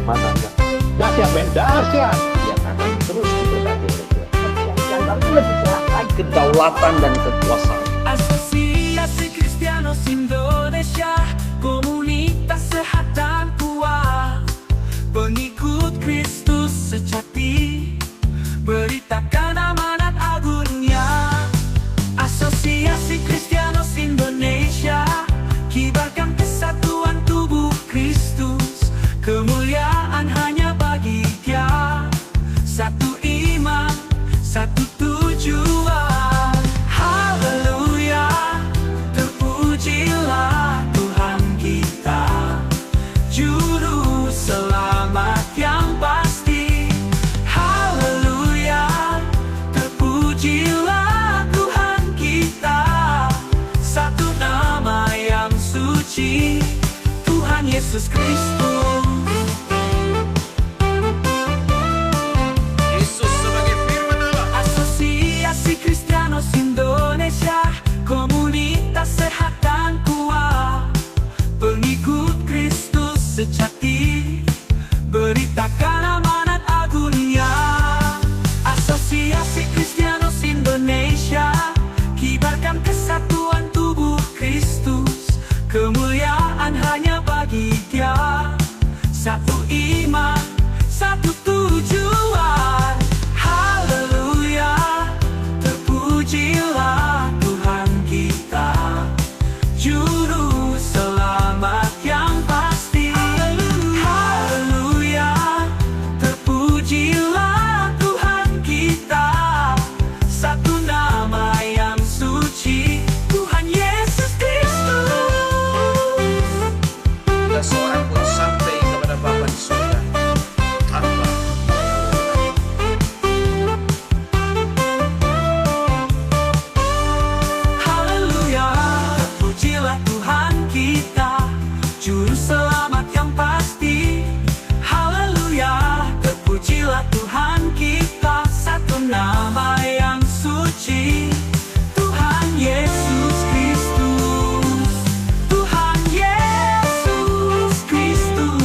bagian mana yang mendasar yang akan terus diberkati oleh Tuhan. Dan kami lebih berat lagi kedaulatan dan kekuasaan. Asosiasi Kristianos Indonesia, komunitas sehat dan kuat, pengikut Kristus sejati, beritakan amanat agungnya. Asosiasi Kristianos Indonesia, kibarkan kesatuan tubuh Kristus, kemuliaan hanya bagi Dia, satu iman, satu tujuan. Haleluya, terpujilah Tuhan kita, juru selamat yang pasti. Haleluya, terpujilah Tuhan kita, satu nama yang suci, Tuhan Yesus Kristus. Yesus sebagai firman Allah. Asosiasi Kristianos Indonesia, komunitas sehat dan kuat, pengikut Kristus sejati, beritakan amanat agungnya. Asosiasi Kristianos Indonesia, kibarkan kesatuan tubuh Kristus, kemuliaan hanya bagi Dia, satu iman, satu tujuan. Haleluya, terpujilah Tuhan kita, juru selamat yang pasti. Haleluya, terpujilah Tuhan kita, satu nama yang suci, Tuhan Yesus Kristus. Tidak seorang pun sampai kepada Bapa di surga tanpa Haleluya, terpujilah Tuhan kita, juru selamat yang pasti. Haleluya, terpujilah Tuhan kita, satu nama yang suci, Tuhan Yesus Kristus, Tuhan Yesus Kristus,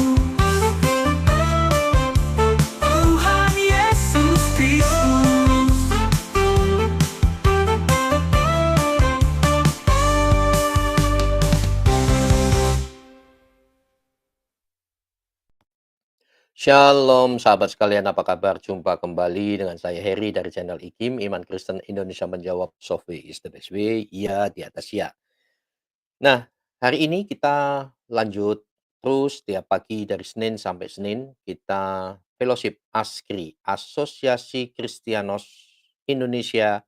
Tuhan Yesus Kristus. Shalom sahabat sekalian, apa kabar? Jumpa kembali dengan saya Heri dari channel IKIM, Iman Kristen Indonesia Menjawab, Soft Way is the best way, ya di atas ya. Nah, hari ini kita lanjut terus tiap pagi dari Senin sampai Senin, kita fellowship ASKRI, Asosiasi Kristianos Indonesia,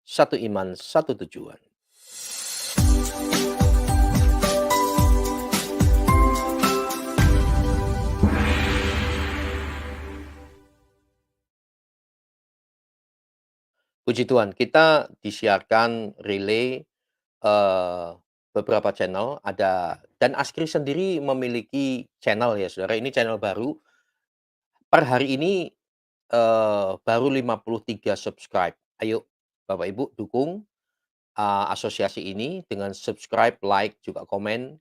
satu iman, satu tujuan. Puji Tuhan, kita disiarkan relay beberapa channel, dan ASKRI sendiri memiliki channel ya Saudara, ini channel baru. Per hari ini baru 53 subscribe. Ayo Bapak Ibu dukung asosiasi ini dengan subscribe, like, juga komen.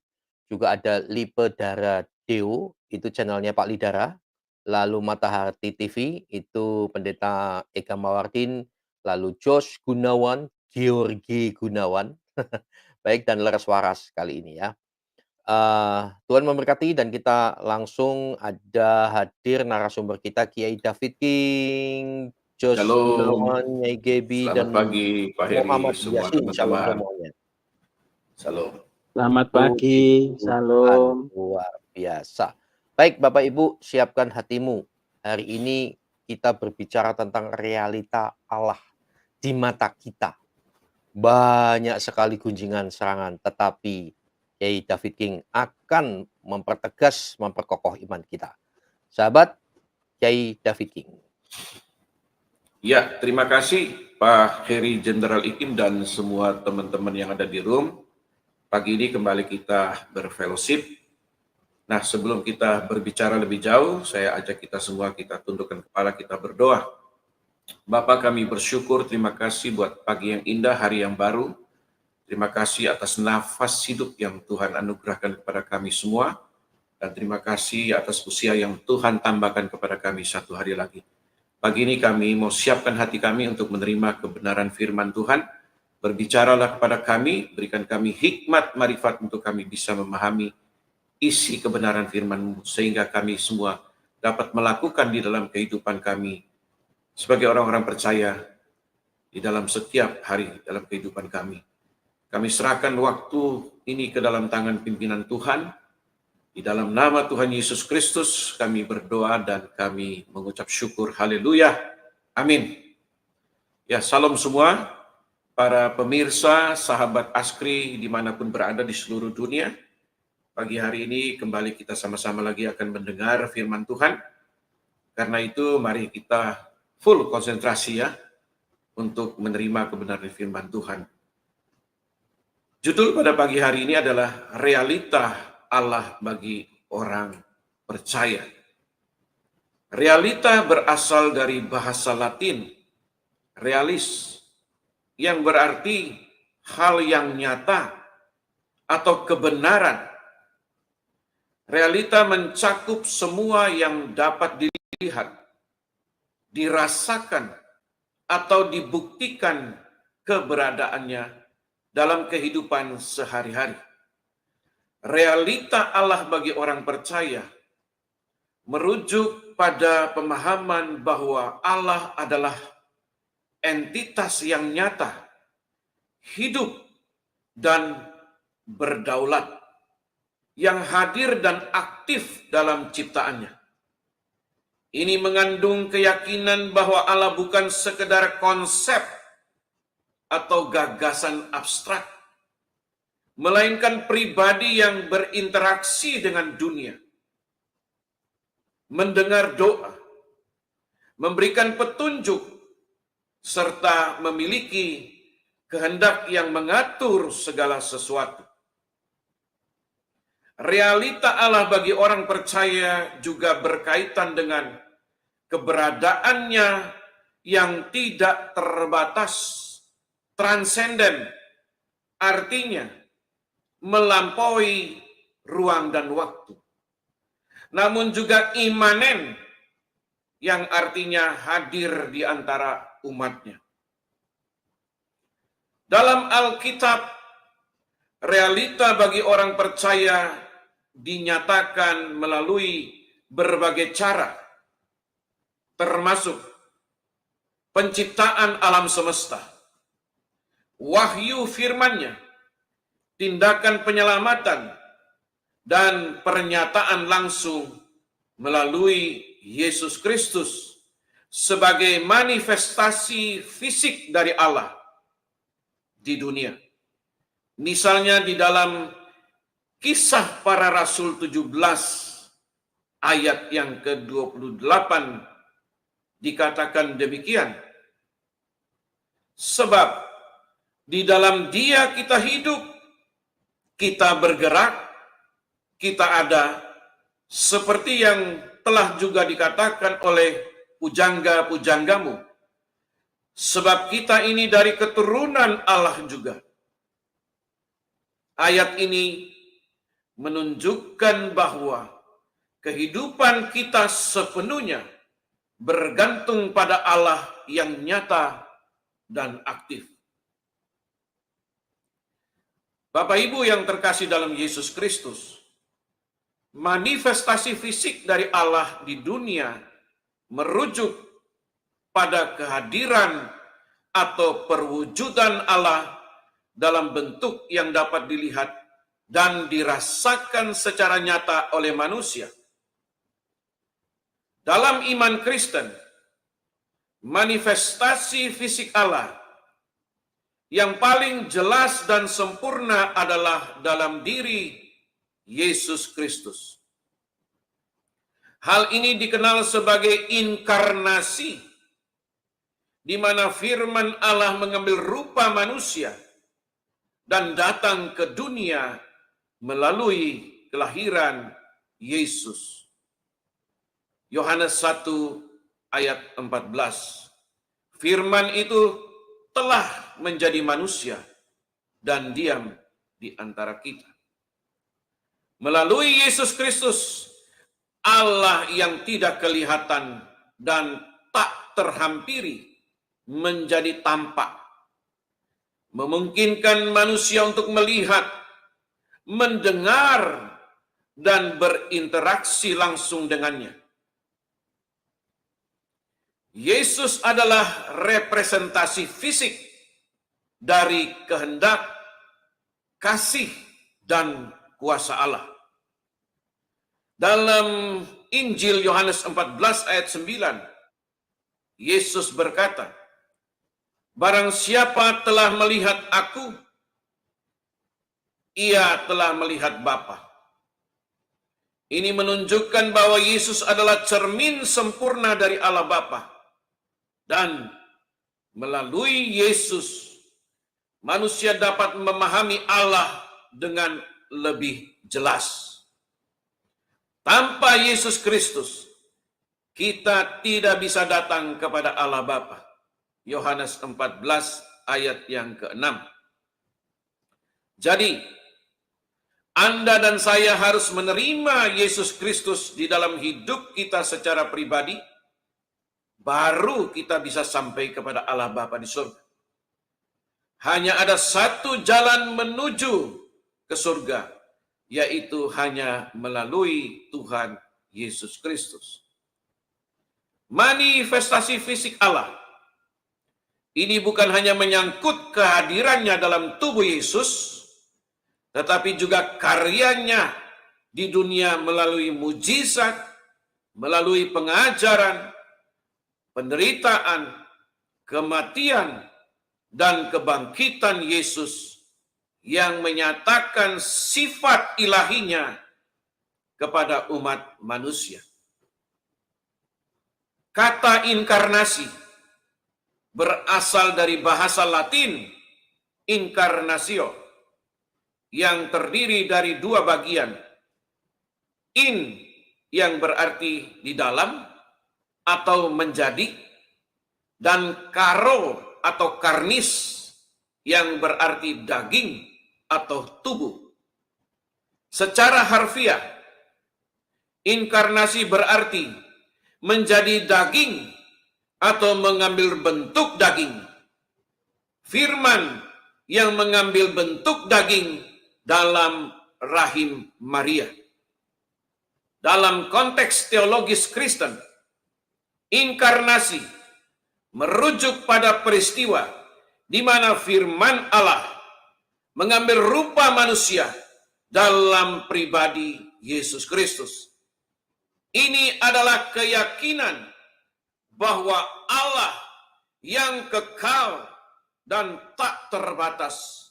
Juga ada Lipe Dara Deo, itu channelnya Pak Lidara. Lalu Matahari TV, itu Pendeta Eka Mawardin. Lalu Josh Gunawan, Georgi Gunawan. Baik, dan Leres Waras kali ini ya. Tuhan memberkati, dan kita langsung ada hadir narasumber kita, Kiai David King, Josh Shalom. Gunawan, Nyai Gebi, Selamat dan pagi Pak Heri, Muhammad semua Yasin. Shalom teman-teman. semuanya. Shalom. Selamat pagi, Tuhan salam. luar biasa. Baik Bapak Ibu, siapkan hatimu. Hari ini kita berbicara tentang realita Allah di mata kita. Banyak sekali gunjingan serangan, tetapi Kiai David King akan mempertegas, memperkokoh iman kita. Sahabat, Kiai David King. Ya, terima kasih Pak Heri Jenderal Ikim dan semua teman-teman yang ada di room. Pagi ini kembali kita berfellowship. Nah, sebelum kita berbicara lebih jauh, saya ajak kita semua, kita tundukkan kepala, kita berdoa. Bapa, kami bersyukur, terima kasih buat pagi yang indah, hari yang baru. Terima kasih atas nafas hidup yang Tuhan anugerahkan kepada kami semua. Dan terima kasih atas usia yang Tuhan tambahkan kepada kami satu hari lagi. Pagi ini kami mau siapkan hati kami untuk menerima kebenaran firman Tuhan. Berbicaralah kepada kami, berikan kami hikmat marifat untuk kami bisa memahami isi kebenaran firman-Mu, sehingga kami semua dapat melakukan di dalam kehidupan kami sebagai orang-orang percaya di dalam setiap hari dalam kehidupan kami. Kami serahkan waktu ini ke dalam tangan pimpinan Tuhan. Di dalam nama Tuhan Yesus Kristus kami berdoa dan kami mengucap syukur. Haleluya. Amin. Ya, salam semua para pemirsa, sahabat Askri dimanapun berada di seluruh dunia. Pagi hari ini kembali kita sama-sama lagi akan mendengar firman Tuhan. Karena itu mari kita full konsentrasi ya untuk menerima kebenaran firman Tuhan. Judul pada pagi hari ini adalah realita Allah bagi orang percaya. Realita berasal dari bahasa Latin, realis, yang berarti hal yang nyata atau kebenaran. Realita mencakup semua yang dapat dilihat, dirasakan, atau dibuktikan keberadaannya dalam kehidupan sehari-hari. Realita Allah bagi orang percaya merujuk pada pemahaman bahwa Allah adalah entitas yang nyata, hidup, dan berdaulat, yang hadir dan aktif dalam ciptaannya. Ini mengandung keyakinan bahwa Allah bukan sekedar konsep atau gagasan abstrak, melainkan pribadi yang berinteraksi dengan dunia, mendengar doa, memberikan petunjuk, serta memiliki kehendak yang mengatur segala sesuatu. Realita Allah bagi orang percaya juga berkaitan dengan keberadaannya yang tidak terbatas, transenden, artinya melampaui ruang dan waktu. Namun juga imanen, yang artinya hadir di antara umatnya. Dalam Alkitab, realita bagi orang percaya dinyatakan melalui berbagai cara, termasuk penciptaan alam semesta, wahyu firman-Nya, tindakan penyelamatan, dan pernyataan langsung melalui Yesus Kristus sebagai manifestasi fisik dari Allah di dunia. Misalnya di dalam Kisah Para Rasul 17 ayat yang ke-28 dikatakan demikian. Sebab di dalam Dia kita hidup, kita bergerak, kita ada, seperti yang telah juga dikatakan oleh pujangga-pujanggamu. Sebab kita ini dari keturunan Allah juga. Ayat ini menunjukkan bahwa kehidupan kita sepenuhnya bergantung pada Allah yang nyata dan aktif. Bapak Ibu yang terkasih dalam Yesus Kristus, manifestasi fisik dari Allah di dunia merujuk pada kehadiran atau perwujudan Allah dalam bentuk yang dapat dilihat dan dirasakan secara nyata oleh manusia. Dalam iman Kristen, manifestasi fisik Allah yang paling jelas dan sempurna adalah dalam diri Yesus Kristus. Hal ini dikenal sebagai inkarnasi, di mana firman Allah mengambil rupa manusia dan datang ke dunia melalui kelahiran Yesus. Yohanes 1 ayat 14. Firman itu telah menjadi manusia dan diam di antara kita. Melalui Yesus Kristus, Allah yang tidak kelihatan dan tak terhampiri menjadi tampak, memungkinkan manusia untuk melihat, mendengar, dan berinteraksi langsung dengannya. Yesus adalah representasi fisik dari kehendak, kasih, dan kuasa Allah. Dalam Injil Yohanes 14 ayat 9, Yesus berkata, "Barang siapa telah melihat aku, ia telah melihat Bapa." Ini menunjukkan bahwa Yesus adalah cermin sempurna dari Allah Bapa. Dan melalui Yesus, manusia dapat memahami Allah dengan lebih jelas. Tanpa Yesus Kristus, kita tidak bisa datang kepada Allah Bapa. Yohanes 14 ayat yang ke-6. Jadi, Anda dan saya harus menerima Yesus Kristus di dalam hidup kita secara pribadi, baru kita bisa sampai kepada Allah Bapa di surga. Hanya ada satu jalan menuju ke surga, yaitu hanya melalui Tuhan Yesus Kristus. Manifestasi fisik Allah ini bukan hanya menyangkut kehadirannya dalam tubuh Yesus, tetapi juga karyanya di dunia melalui mujizat, melalui pengajaran, penderitaan, kematian, dan kebangkitan Yesus yang menyatakan sifat ilahinya kepada umat manusia. Kata inkarnasi berasal dari bahasa Latin incarnatio, yang terdiri dari dua bagian. In, yang berarti di dalam atau menjadi, dan karo atau karnis, yang berarti daging atau tubuh. Secara harfiah, inkarnasi berarti menjadi daging atau mengambil bentuk daging. Firman yang mengambil bentuk daging dalam rahim Maria. Dalam konteks teologis Kristen, inkarnasi merujuk pada peristiwa di mana firman Allah mengambil rupa manusia dalam pribadi Yesus Kristus. Ini adalah keyakinan bahwa Allah yang kekal dan tak terbatas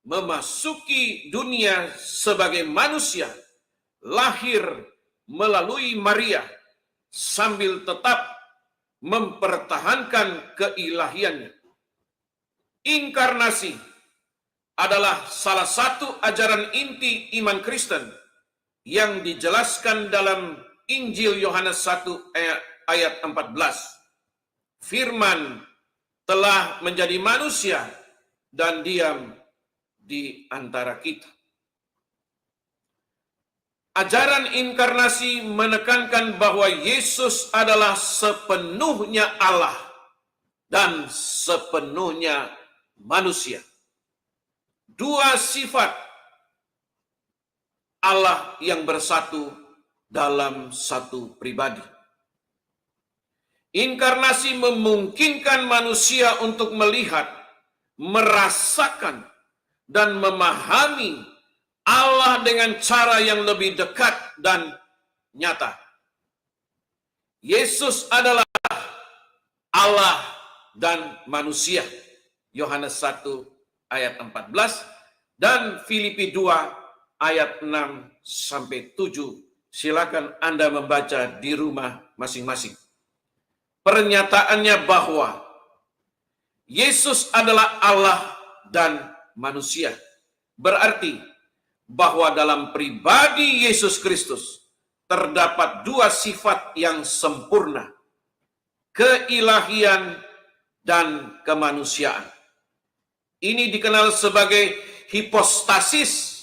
memasuki dunia sebagai manusia, lahir melalui Maria, sambil tetap mempertahankan keilahiannya. Inkarnasi adalah salah satu ajaran inti iman Kristen yang dijelaskan dalam Injil Yohanes 1 ayat 14. Firman telah menjadi manusia dan diam di antara kita. Ajaran inkarnasi menekankan bahwa Yesus adalah sepenuhnya Allah dan sepenuhnya manusia. Dua sifat Allah yang bersatu dalam satu pribadi. Inkarnasi memungkinkan manusia untuk melihat, merasakan, dan memahami Allah dengan cara yang lebih dekat dan nyata. Yesus adalah Allah dan manusia. Yohanes 1 ayat 14 dan Filipi 2 ayat 6 sampai 7. Silakan Anda membaca di rumah masing-masing. Pernyataannya bahwa Yesus adalah Allah dan manusia berarti bahwa dalam pribadi Yesus Kristus terdapat dua sifat yang sempurna, keilahian dan kemanusiaan. Ini dikenal sebagai hipostasis,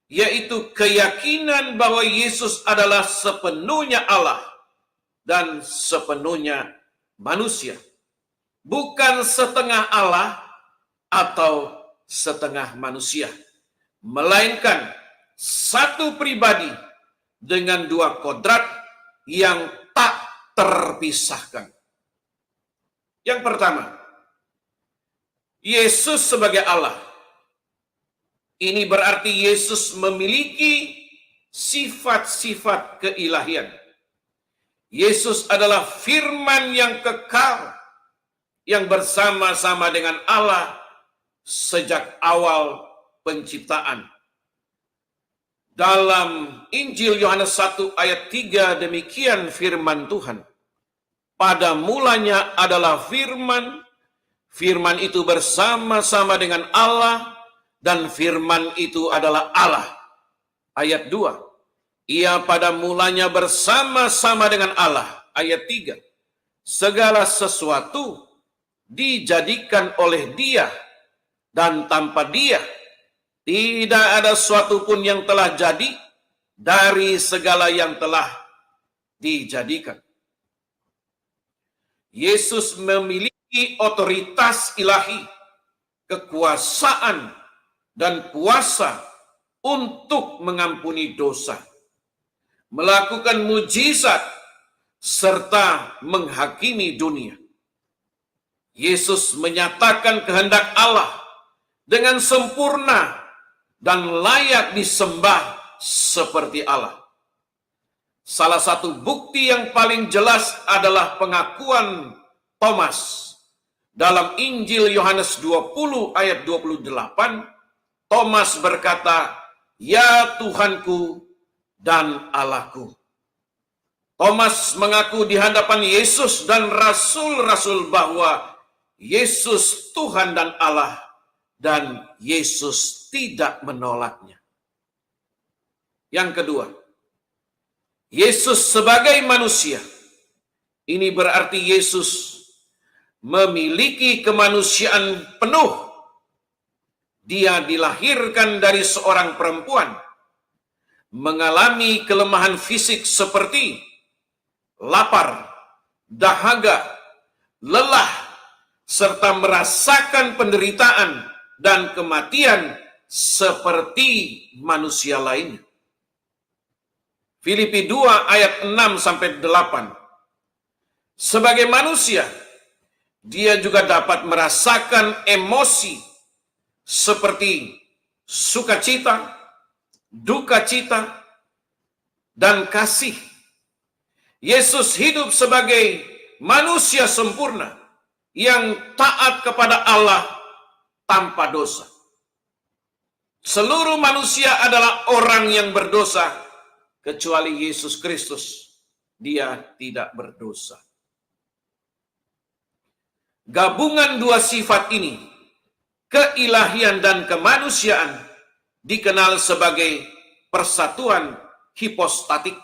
yaitu keyakinan bahwa Yesus adalah sepenuhnya Allah dan sepenuhnya manusia. Bukan setengah Allah atau setengah manusia, melainkan satu pribadi dengan dua kodrat yang tak terpisahkan. Yang pertama, Yesus sebagai Allah. Ini berarti Yesus memiliki sifat-sifat keilahian. Yesus adalah firman yang kekal, yang bersama-sama dengan Allah sejak awal penciptaan. Dalam Injil Yohanes 1 ayat 3 demikian firman Tuhan. Pada mulanya adalah firman, firman itu bersama-sama dengan Allah, dan firman itu adalah Allah. Ayat 2. Ia pada mulanya bersama-sama dengan Allah. Ayat 3. Segala sesuatu dijadikan oleh Dia, dan tanpa Dia tidak ada sesuatu pun yang telah jadi dari segala yang telah dijadikan. Yesus memiliki otoritas ilahi, kekuasaan, dan kuasa untuk mengampuni dosa, melakukan mujizat, serta menghakimi dunia. Yesus menyatakan kehendak Allah dengan sempurna dan layak disembah seperti Allah. Salah satu bukti yang paling jelas adalah pengakuan Thomas. Dalam Injil Yohanes 20 ayat 28, Thomas berkata, "Ya Tuhanku dan Allahku." Thomas mengaku di hadapan Yesus dan rasul-rasul bahwa Yesus Tuhan dan Allah, dan Yesus tidak menolaknya. Yang kedua, Yesus sebagai manusia. Ini berarti Yesus memiliki kemanusiaan penuh. Dia dilahirkan dari seorang perempuan, mengalami kelemahan fisik seperti lapar, dahaga, lelah, serta merasakan penderitaan dan kematian seperti manusia lainnya. Filipi 2 ayat 6-8. Sebagai manusia, dia juga dapat merasakan emosi seperti sukacita, duka cita, dan kasih. Yesus hidup sebagai manusia sempurna yang taat kepada Allah tanpa dosa. Seluruh manusia adalah orang yang berdosa, kecuali Yesus Kristus. Dia tidak berdosa. Gabungan dua sifat ini, keilahian dan kemanusiaan, dikenal sebagai persatuan hipostatik.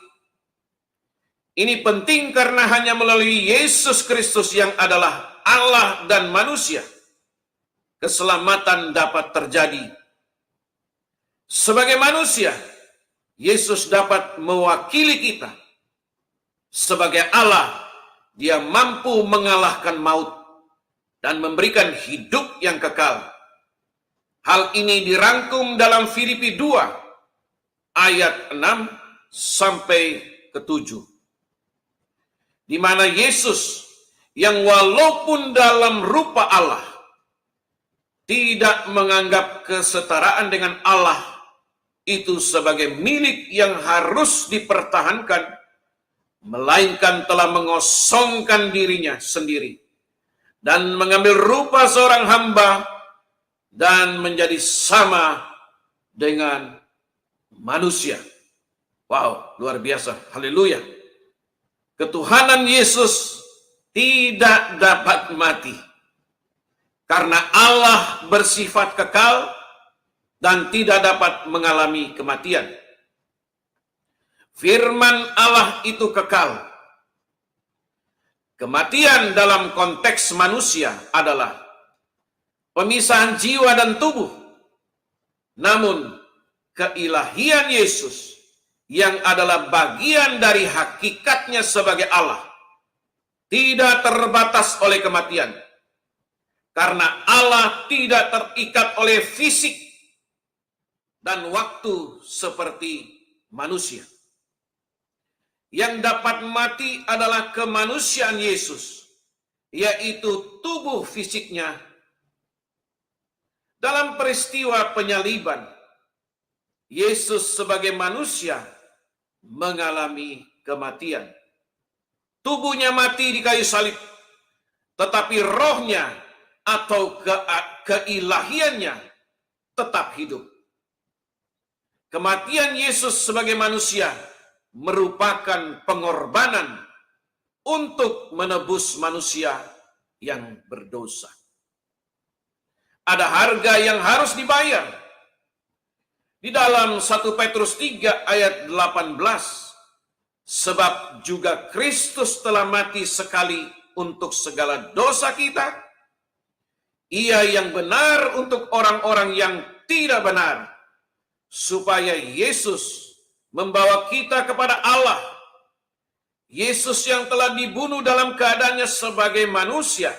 Ini penting karena hanya melalui Yesus Kristus yang adalah Allah dan manusia, keselamatan dapat terjadi. Sebagai manusia, Yesus dapat mewakili kita. Sebagai Allah, Dia mampu mengalahkan maut dan memberikan hidup yang kekal. Hal ini dirangkum dalam Filipi 2 ayat 6-7, di mana Yesus yang walaupun dalam rupa Allah tidak menganggap kesetaraan dengan Allah itu sebagai milik yang harus dipertahankan, melainkan telah mengosongkan dirinya sendiri dan mengambil rupa seorang hamba dan menjadi sama dengan manusia. Wow, luar biasa. Haleluya. Ketuhanan Yesus tidak dapat mati karena Allah bersifat kekal dan tidak dapat mengalami kematian. Firman Allah itu kekal. Kematian dalam konteks manusia adalah pemisahan jiwa dan tubuh. Namun, keilahian Yesus yang adalah bagian dari hakikatnya sebagai Allah tidak terbatas oleh kematian. Karena Allah tidak terikat oleh fisik dan waktu seperti manusia. Yang dapat mati adalah kemanusiaan Yesus, yaitu tubuh fisiknya. Dalam peristiwa penyaliban, Yesus sebagai manusia mengalami kematian. Tubuhnya mati di kayu salib, tetapi rohnya atau keilahiannya tetap hidup. Kematian Yesus sebagai manusia merupakan pengorbanan untuk menebus manusia yang berdosa. Ada harga yang harus dibayar. Di dalam 1 Petrus 3 ayat 18, sebab juga Kristus telah mati sekali untuk segala dosa kita, Ia yang benar untuk orang-orang yang tidak benar, supaya Yesus membawa kita kepada Allah. Yesus yang telah dibunuh dalam keadaannya sebagai manusia,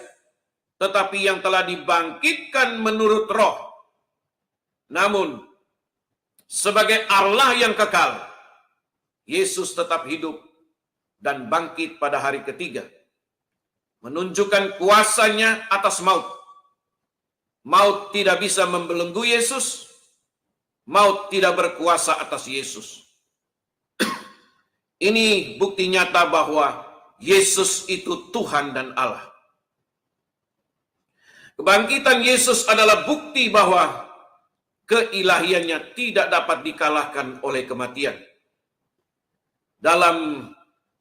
tetapi yang telah dibangkitkan menurut roh. Namun, sebagai Allah yang kekal, Yesus tetap hidup dan bangkit pada hari ketiga, menunjukkan kuasanya atas maut. Maut tidak bisa membelenggu Yesus, maut tidak berkuasa atas Yesus. Ini bukti nyata bahwa Yesus itu Tuhan dan Allah. Kebangkitan Yesus adalah bukti bahwa keilahiannya tidak dapat dikalahkan oleh kematian. Dalam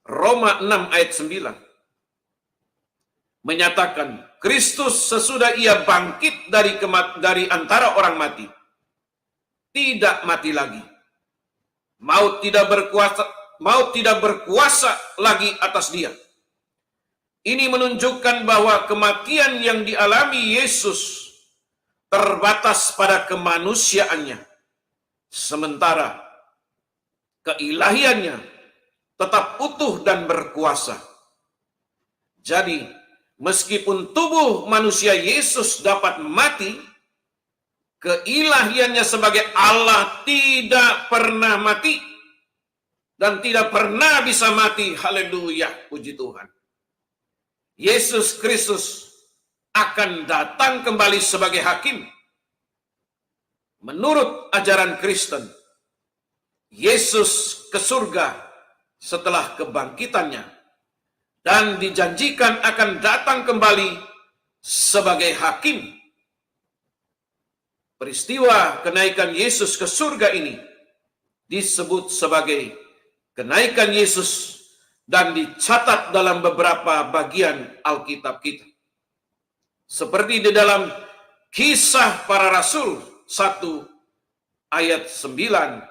Roma 6 ayat 9 menyatakan Kristus sesudah ia bangkit dari antara orang mati tidak mati lagi. Maut tidak berkuasa lagi atas dia. Ini menunjukkan bahwa kematian yang dialami Yesus terbatas pada kemanusiaannya, sementara keilahiannya tetap utuh dan berkuasa. Jadi, meskipun tubuh manusia Yesus dapat mati, keilahiannya sebagai Allah tidak pernah mati dan tidak pernah bisa mati. Haleluya, puji Tuhan. Yesus Kristus akan datang kembali sebagai hakim. Menurut ajaran Kristen, Yesus ke surga setelah kebangkitannya dan dijanjikan akan datang kembali sebagai hakim. Peristiwa kenaikan Yesus ke surga ini disebut sebagai kenaikan Yesus dan dicatat dalam beberapa bagian Alkitab kita. Seperti di dalam Kisah Para Rasul 1 ayat 9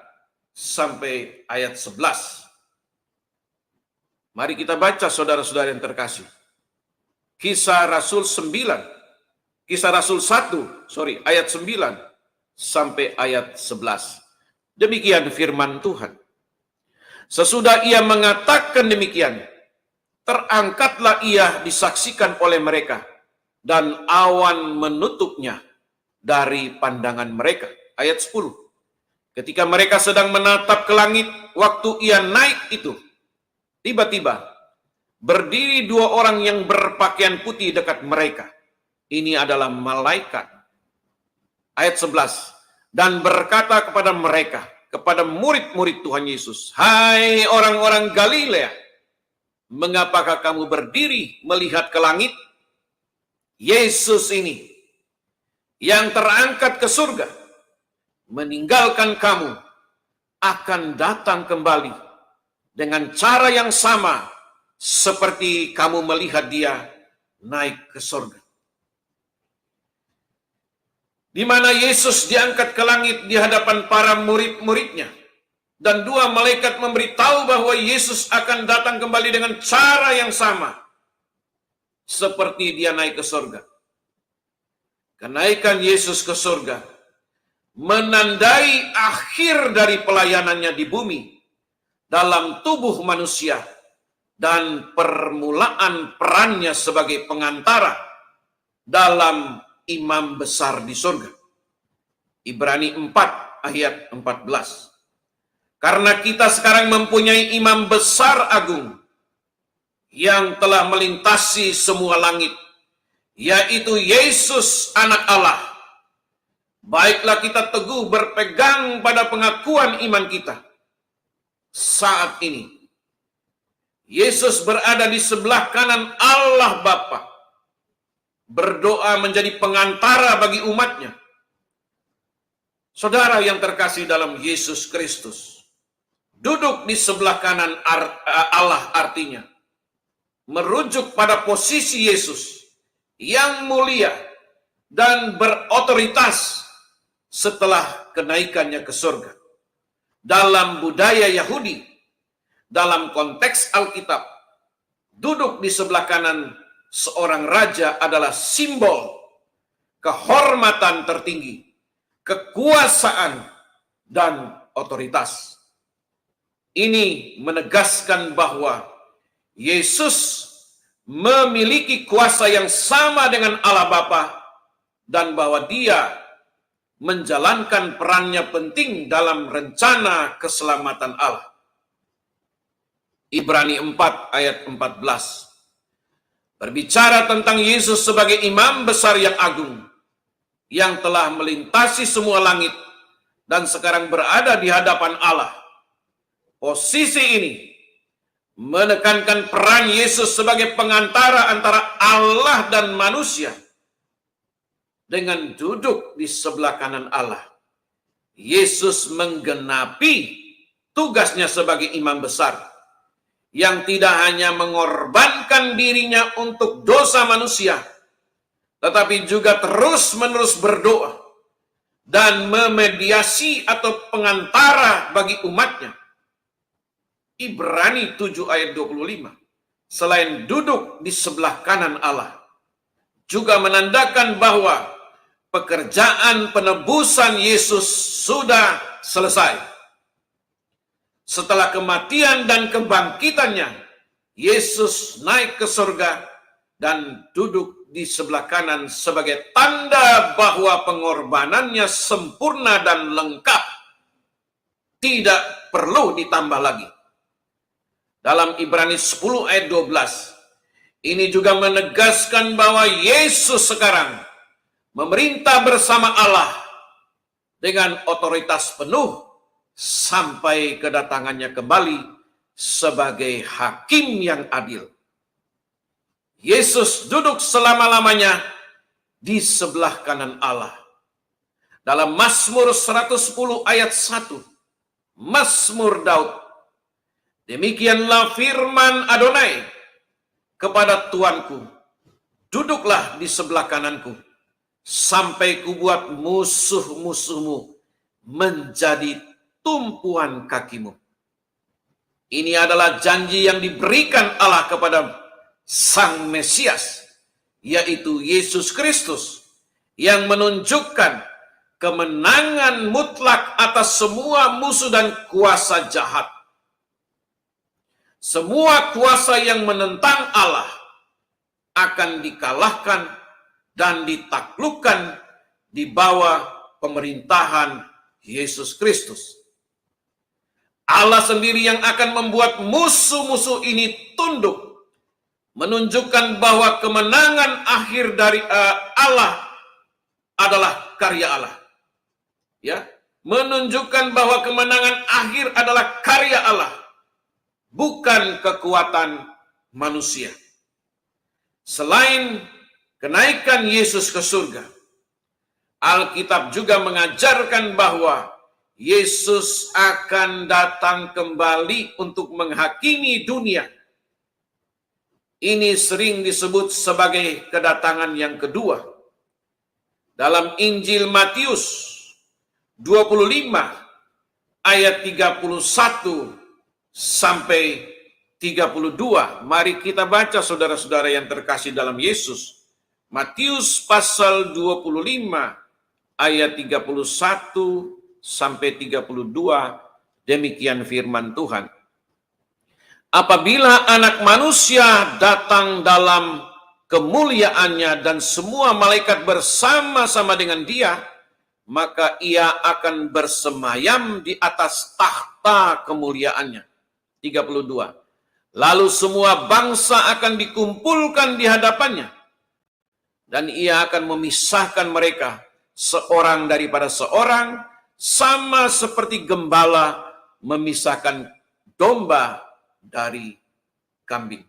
sampai ayat 11. Mari kita baca saudara-saudara yang terkasih. Kisah Rasul 1 ayat 9 sampai ayat 11. Demikian firman Tuhan. Sesudah ia mengatakan demikian, terangkatlah ia disaksikan oleh mereka, dan awan menutupnya dari pandangan mereka. Ayat 10. Ketika mereka sedang menatap ke langit, waktu ia naik itu, tiba-tiba berdiri dua orang yang berpakaian putih dekat mereka. Ini adalah malaikat. Ayat 11. Dan berkata kepada mereka, kepada murid-murid Tuhan Yesus, hai orang-orang Galilea, mengapakah kamu berdiri melihat ke langit? Yesus ini yang terangkat ke surga, meninggalkan kamu, akan datang kembali dengan cara yang sama seperti kamu melihat dia naik ke surga. Di mana Yesus diangkat ke langit di hadapan para murid-muridnya, dan dua malaikat memberitahu bahwa Yesus akan datang kembali dengan cara yang sama seperti dia naik ke surga. Kenaikan Yesus ke surga menandai akhir dari pelayanannya di bumi dalam tubuh manusia dan permulaan perannya sebagai pengantara dalam imam besar di surga. Ibrani 4 ayat 14. Karena kita sekarang mempunyai imam besar agung yang telah melintasi semua langit, yaitu Yesus anak Allah. Baiklah kita teguh berpegang pada pengakuan iman kita. Saat ini, Yesus berada di sebelah kanan Allah Bapa, berdoa menjadi pengantara bagi umatnya. Saudara yang terkasih dalam Yesus Kristus, duduk di sebelah kanan Allah artinya merujuk pada posisi Yesus yang mulia dan berotoritas setelah kenaikannya ke surga. Dalam budaya Yahudi, dalam konteks Alkitab, duduk di sebelah kanan seorang raja adalah simbol kehormatan tertinggi, kekuasaan, dan otoritas. Ini menegaskan bahwa Yesus memiliki kuasa yang sama dengan Allah Bapa dan bahwa Dia menjalankan perannya penting dalam rencana keselamatan Allah. Ibrani 4 ayat 14 berbicara tentang Yesus sebagai imam besar yang agung yang telah melintasi semua langit dan sekarang berada di hadapan Allah. Posisi ini menekankan peran Yesus sebagai pengantara antara Allah dan manusia. Dengan duduk di sebelah kanan Allah, Yesus menggenapi tugasnya sebagai imam besar yang tidak hanya mengorbankan dirinya untuk dosa manusia, tetapi juga terus-menerus berdoa dan memediasi atau pengantara bagi umatnya. Ibrani 7 ayat 25, selain duduk di sebelah kanan Allah, juga menandakan bahwa pekerjaan penebusan Yesus sudah selesai. Setelah kematian dan kebangkitannya, Yesus naik ke surga dan duduk di sebelah kanan sebagai tanda bahwa pengorbanannya sempurna dan lengkap. Tidak perlu ditambah lagi. Dalam Ibrani 10 ayat 12, ini juga menegaskan bahwa Yesus sekarang memerintah bersama Allah dengan otoritas penuh sampai kedatangannya kembali sebagai hakim yang adil. Yesus duduk selama-lamanya di sebelah kanan Allah. Dalam Mazmur 110 ayat 1, Mazmur Daud, demikianlah firman Adonai kepada Tuanku, duduklah di sebelah kananku, sampai kubuat musuh-musuhmu menjadi tumpuan kakimu. Ini adalah janji yang diberikan Allah kepada Sang Mesias, yaitu Yesus Kristus, yang menunjukkan kemenangan mutlak atas semua musuh dan kuasa jahat. Semua kuasa yang menentang Allah akan dikalahkan dan ditaklukkan di bawah pemerintahan Yesus Kristus. Allah sendiri yang akan membuat musuh-musuh ini tunduk, menunjukkan bahwa kemenangan akhir dari Allah adalah karya Allah. Ya, menunjukkan bahwa kemenangan akhir adalah karya Allah, bukan kekuatan manusia. Selain kenaikan Yesus ke surga, Alkitab juga mengajarkan bahwa Yesus akan datang kembali untuk menghakimi dunia. Ini sering disebut sebagai kedatangan yang kedua. Dalam Injil Matius 25 ayat 31 sampai 32. Mari kita baca, saudara-saudara yang terkasih dalam Yesus. Matius pasal 25 ayat 31 sampai 32, demikian firman Tuhan. Apabila Anak Manusia datang dalam kemuliaannya dan semua malaikat bersama-sama dengan Dia, maka Ia akan bersemayam di atas tahta kemuliaannya. 32. Lalu semua bangsa akan dikumpulkan di hadapannya, dan Ia akan memisahkan mereka seorang daripada seorang, sama seperti gembala memisahkan domba dari kambing.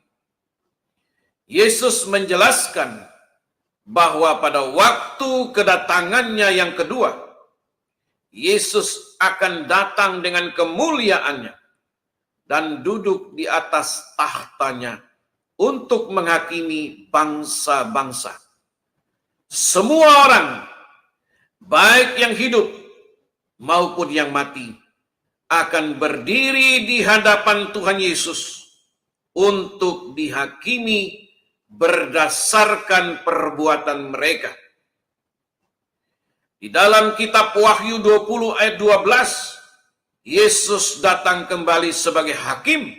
Yesus menjelaskan bahwa pada waktu kedatangannya yang kedua, Yesus akan datang dengan kemuliaannya dan duduk di atas tahtanya untuk menghakimi bangsa-bangsa. Semua orang, baik yang hidup maupun yang mati, akan berdiri di hadapan Tuhan Yesus untuk dihakimi berdasarkan perbuatan mereka. Di dalam kitab Wahyu 20 ayat 12, Yesus datang kembali sebagai hakim,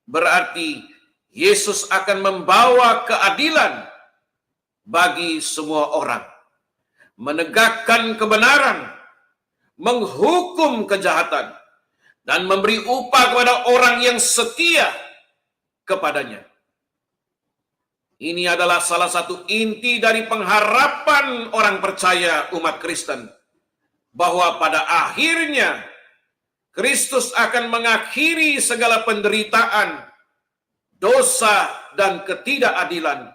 berarti Yesus akan membawa keadilan bagi semua orang, menegakkan kebenaran, menghukum kejahatan, dan memberi upah kepada orang yang setia kepadanya. Ini adalah salah satu inti dari pengharapan orang percaya umat Kristen, bahwa pada akhirnya Kristus akan mengakhiri segala penderitaan, dosa, dan ketidakadilan,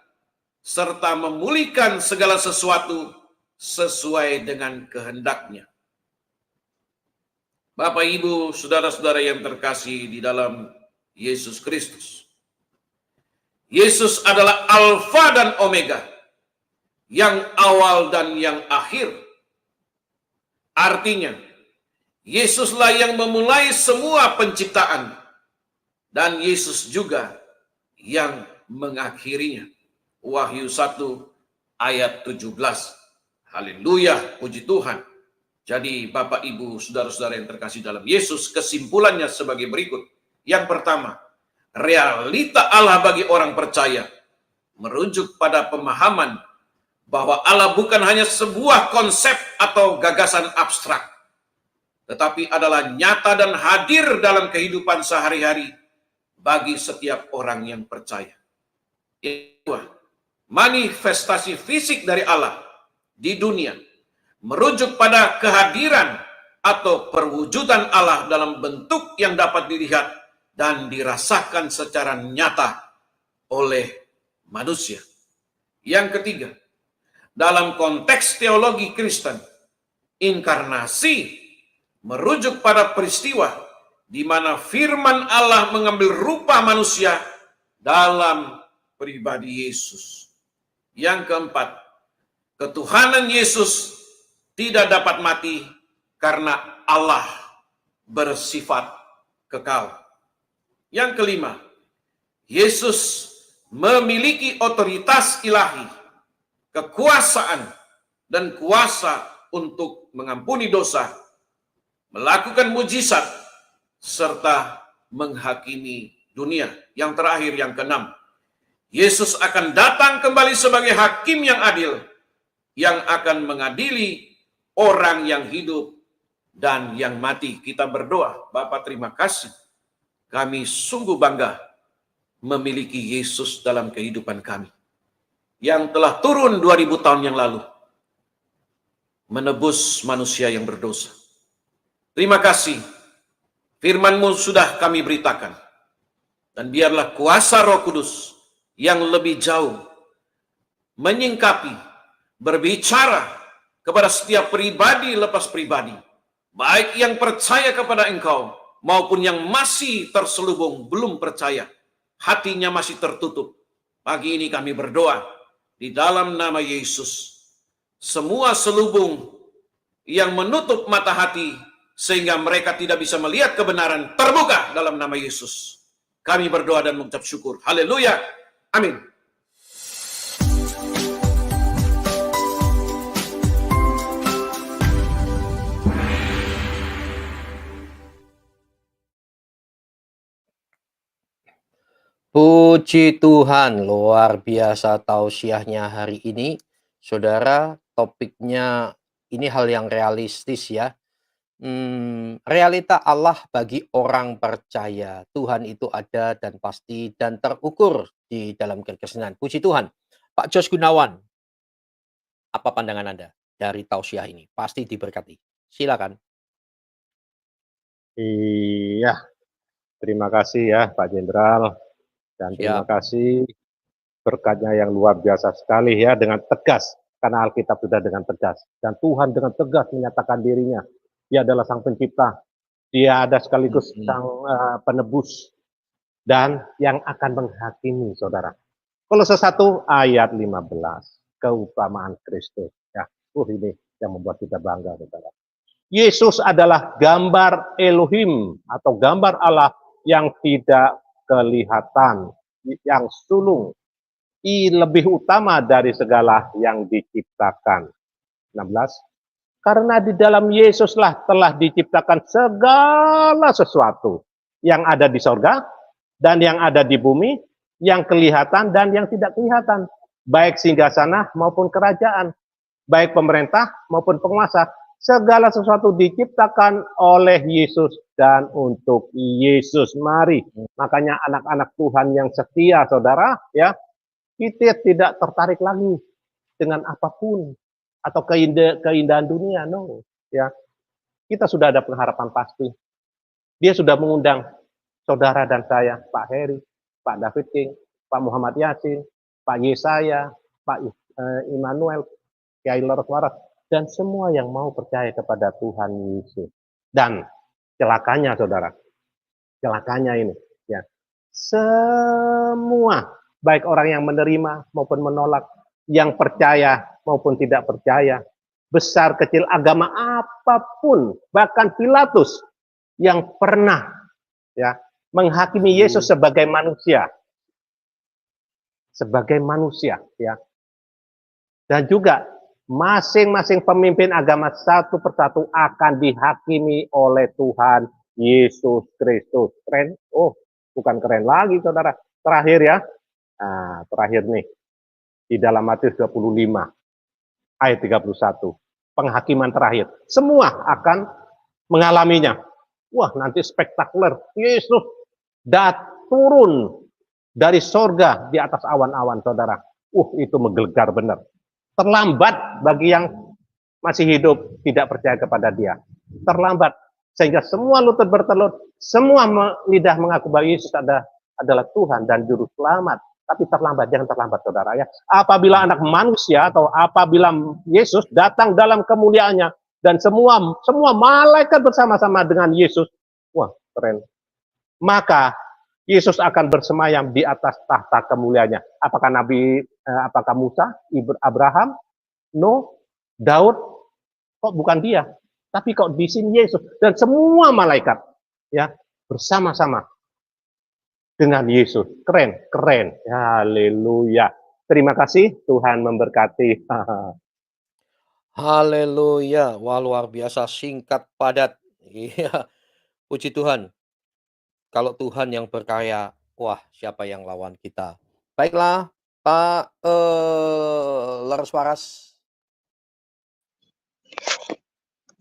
serta memulihkan segala sesuatu sesuai dengan kehendak-Nya. Bapak, Ibu, saudara-saudara yang terkasih di dalam Yesus Kristus, Yesus adalah Alfa dan Omega, yang awal dan yang akhir. Artinya, Yesuslah yang memulai semua penciptaan, dan Yesus juga yang mengakhirinya. Wahyu 1 ayat 17. Haleluya, puji Tuhan. Jadi Bapak, Ibu, saudara-saudara yang terkasih dalam Yesus, kesimpulannya sebagai berikut. Yang pertama, realita Allah bagi orang percaya merujuk pada pemahaman bahwa Allah bukan hanya sebuah konsep atau gagasan abstrak, tetapi adalah nyata dan hadir dalam kehidupan sehari-hari bagi setiap orang yang percaya. Kedua, manifestasi fisik dari Allah di dunia merujuk pada kehadiran atau perwujudan Allah dalam bentuk yang dapat dilihat dan dirasakan secara nyata oleh manusia. Yang ketiga, dalam konteks teologi Kristen, inkarnasi merujuk pada peristiwa di mana firman Allah mengambil rupa manusia dalam pribadi Yesus. Yang keempat, ketuhanan Yesus tidak dapat mati karena Allah bersifat kekal. Yang kelima, Yesus memiliki otoritas ilahi, kekuasaan, dan kuasa untuk mengampuni dosa, melakukan mujizat, serta menghakimi dunia. Yang terakhir, yang keenam, Yesus akan datang kembali sebagai hakim yang adil, yang akan mengadili orang yang hidup dan yang mati. Kita berdoa. Bapa, terima kasih. Kami sungguh bangga memiliki Yesus dalam kehidupan kami, yang telah turun 2000 tahun yang lalu, menebus manusia yang berdosa. Terima kasih, firman-Mu sudah kami beritakan. Dan biarlah kuasa Roh Kudus yang lebih jauh menyingkapi, berbicara kepada setiap pribadi lepas pribadi, baik yang percaya kepada Engkau maupun yang masih terselubung belum percaya, hatinya masih tertutup. Pagi ini kami berdoa di dalam nama Yesus, semua selubung yang menutup mata hati sehingga mereka tidak bisa melihat kebenaran, terbuka dalam nama Yesus. Kami berdoa dan mengucap syukur. Haleluya. Amin. Puji Tuhan, luar biasa tausiahnya hari ini. Saudara, topiknya ini hal yang realistis ya. Realita Allah bagi orang percaya. Tuhan itu ada dan pasti dan terukur di dalam kekristenan. Puji Tuhan. Pak Jos Gunawan, apa pandangan Anda dari tausiah ini? Pasti diberkati. Silakan. Iya, terima kasih ya Pak Jenderal, dan terima Siap. kasih berkatnya yang luar biasa sekali ya, dengan tegas, karena Alkitab sudah dengan tegas, dan Tuhan dengan tegas menyatakan dirinya. Dia adalah Sang Pencipta, Dia ada sekaligus Sang Penebus, dan yang akan menghakimi, saudara. Kolose 1 ayat 15, keutamaan Kristus. Ya, ini yang membuat kita bangga, saudara. Yesus adalah gambar Elohim atau gambar Allah yang tidak kelihatan, yang sulung, lebih utama dari segala yang diciptakan. 16. Karena di dalam Yesuslah telah diciptakan segala sesuatu yang ada di sorga dan yang ada di bumi, yang kelihatan dan yang tidak kelihatan, baik singgasana maupun kerajaan, baik pemerintah maupun penguasa. Segala sesuatu diciptakan oleh Yesus dan untuk Yesus. Mari, makanya anak-anak Tuhan yang setia, saudara, ya, kita tidak tertarik lagi dengan apapun atau keindahan dunia, no, ya. Kita sudah ada pengharapan pasti. Dia sudah mengundang saudara dan saya, Pak Heri, Pak David King, Pak Muhammad Yasin, Pak Yesaya, Pak Immanuel, Kiai Lores Waras, dan semua yang mau percaya kepada Tuhan Yesus. Dan celakanya, saudara, celakanya ini, ya, semua, baik orang yang menerima maupun menolak, yang percaya maupun tidak percaya, besar kecil agama apapun, bahkan Pilatus yang pernah, ya, menghakimi Yesus sebagai manusia, ya, dan juga masing-masing pemimpin agama satu persatu akan dihakimi oleh Tuhan Yesus Kristus. Keren? Oh, bukan keren lagi, saudara. Terakhir ya, terakhir nih, di dalam Matius 25 ayat 31, penghakiman terakhir. Semua akan mengalaminya. Wah, nanti spektakuler. Yesus turun dari sorga di atas awan-awan, saudara. Itu menggelegar benar. Terlambat bagi yang masih hidup tidak percaya kepada Dia. Terlambat, sehingga semua lutut bertelut, semua lidah mengaku bahwa Yesus adalah Tuhan dan Juru Selamat. Tapi terlambat, jangan terlambat, saudara, ya. Apabila anak manusia atau apabila Yesus datang dalam kemuliaannya dan semua malaikat bersama-sama dengan Yesus, wah, keren. Maka Yesus akan bersemayam di atas tahta kemuliaannya. Apakah Musa, Abraham, Nuh, Daud? Kok bukan dia? Tapi kok di sini Yesus dan semua malaikat, ya, bersama-sama dengan Yesus. Keren, keren. Haleluya. Terima kasih, Tuhan memberkati. Haleluya. Wah, luar biasa, singkat, padat. Iya, puji Tuhan. Kalau Tuhan yang berkarya, wah, siapa yang lawan kita? Baiklah, Pak Lores Waras.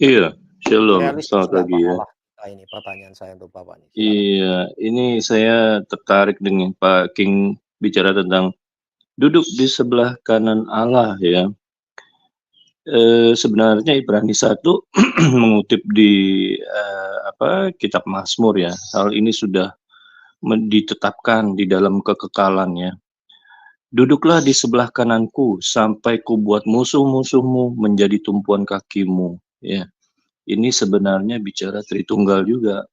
Iya, shalom. Realistis Selamat nggak pagi Pak ya. Allah kita ini? Pertanyaan saya untuk Bapak nih. Silakan. Iya, ini saya tertarik dengan Pak King bicara tentang duduk di sebelah kanan Allah ya. Sebenarnya Ibrani 1 mengutip di kitab Mazmur ya. Hal ini sudah ditetapkan di dalam kekekalannya. Duduklah di sebelah kananku sampai ku buat musuh-musuhmu menjadi tumpuan kakimu. Ya, ini sebenarnya bicara Tritunggal juga.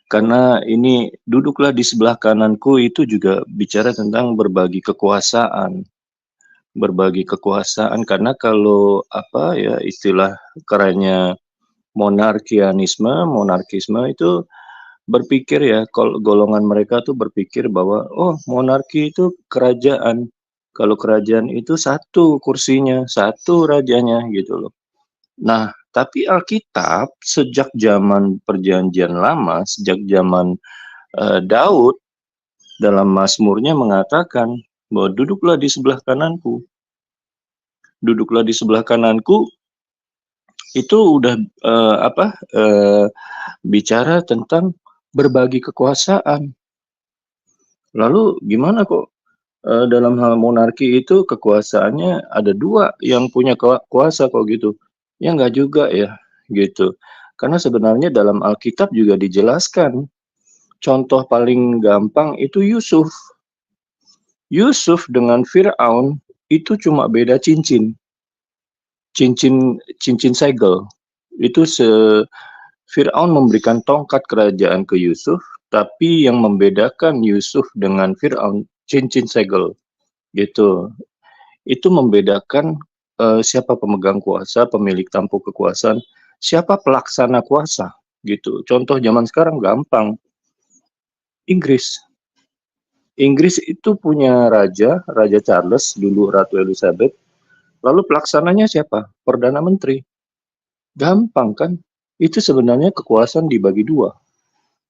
Karena ini duduklah di sebelah kananku itu juga bicara tentang berbagi kekuasaan. Berbagi kekuasaan, karena kalau istilah kerennya monarkisme itu berpikir ya, kalau golongan mereka tuh berpikir bahwa monarki itu kerajaan, kalau kerajaan itu satu kursinya, satu rajanya gitu loh. Nah, tapi Alkitab sejak zaman Perjanjian Lama, sejak zaman Daud dalam Mazmurnya mengatakan bahwa duduklah di sebelah kananku. Duduklah di sebelah kananku itu udah bicara tentang berbagi kekuasaan. Lalu gimana kok dalam hal monarki itu kekuasaannya ada dua yang punya kuasa kok gitu? Ya nggak juga ya gitu. Karena sebenarnya dalam Alkitab juga dijelaskan. Contoh paling gampang itu Yusuf. Yusuf dengan Fir'aun itu cuma beda cincin. Cincin segel. Itu Fir'aun memberikan tongkat kerajaan ke Yusuf, tapi yang membedakan Yusuf dengan Fir'aun cincin segel gitu. Itu membedakan siapa pemegang kuasa, pemilik tampuk kekuasaan, siapa pelaksana kuasa gitu. Contoh zaman sekarang gampang. Inggris itu punya Raja Charles, dulu Ratu Elizabeth. Lalu pelaksananya siapa? Perdana Menteri. Gampang kan? Itu sebenarnya kekuasaan dibagi dua.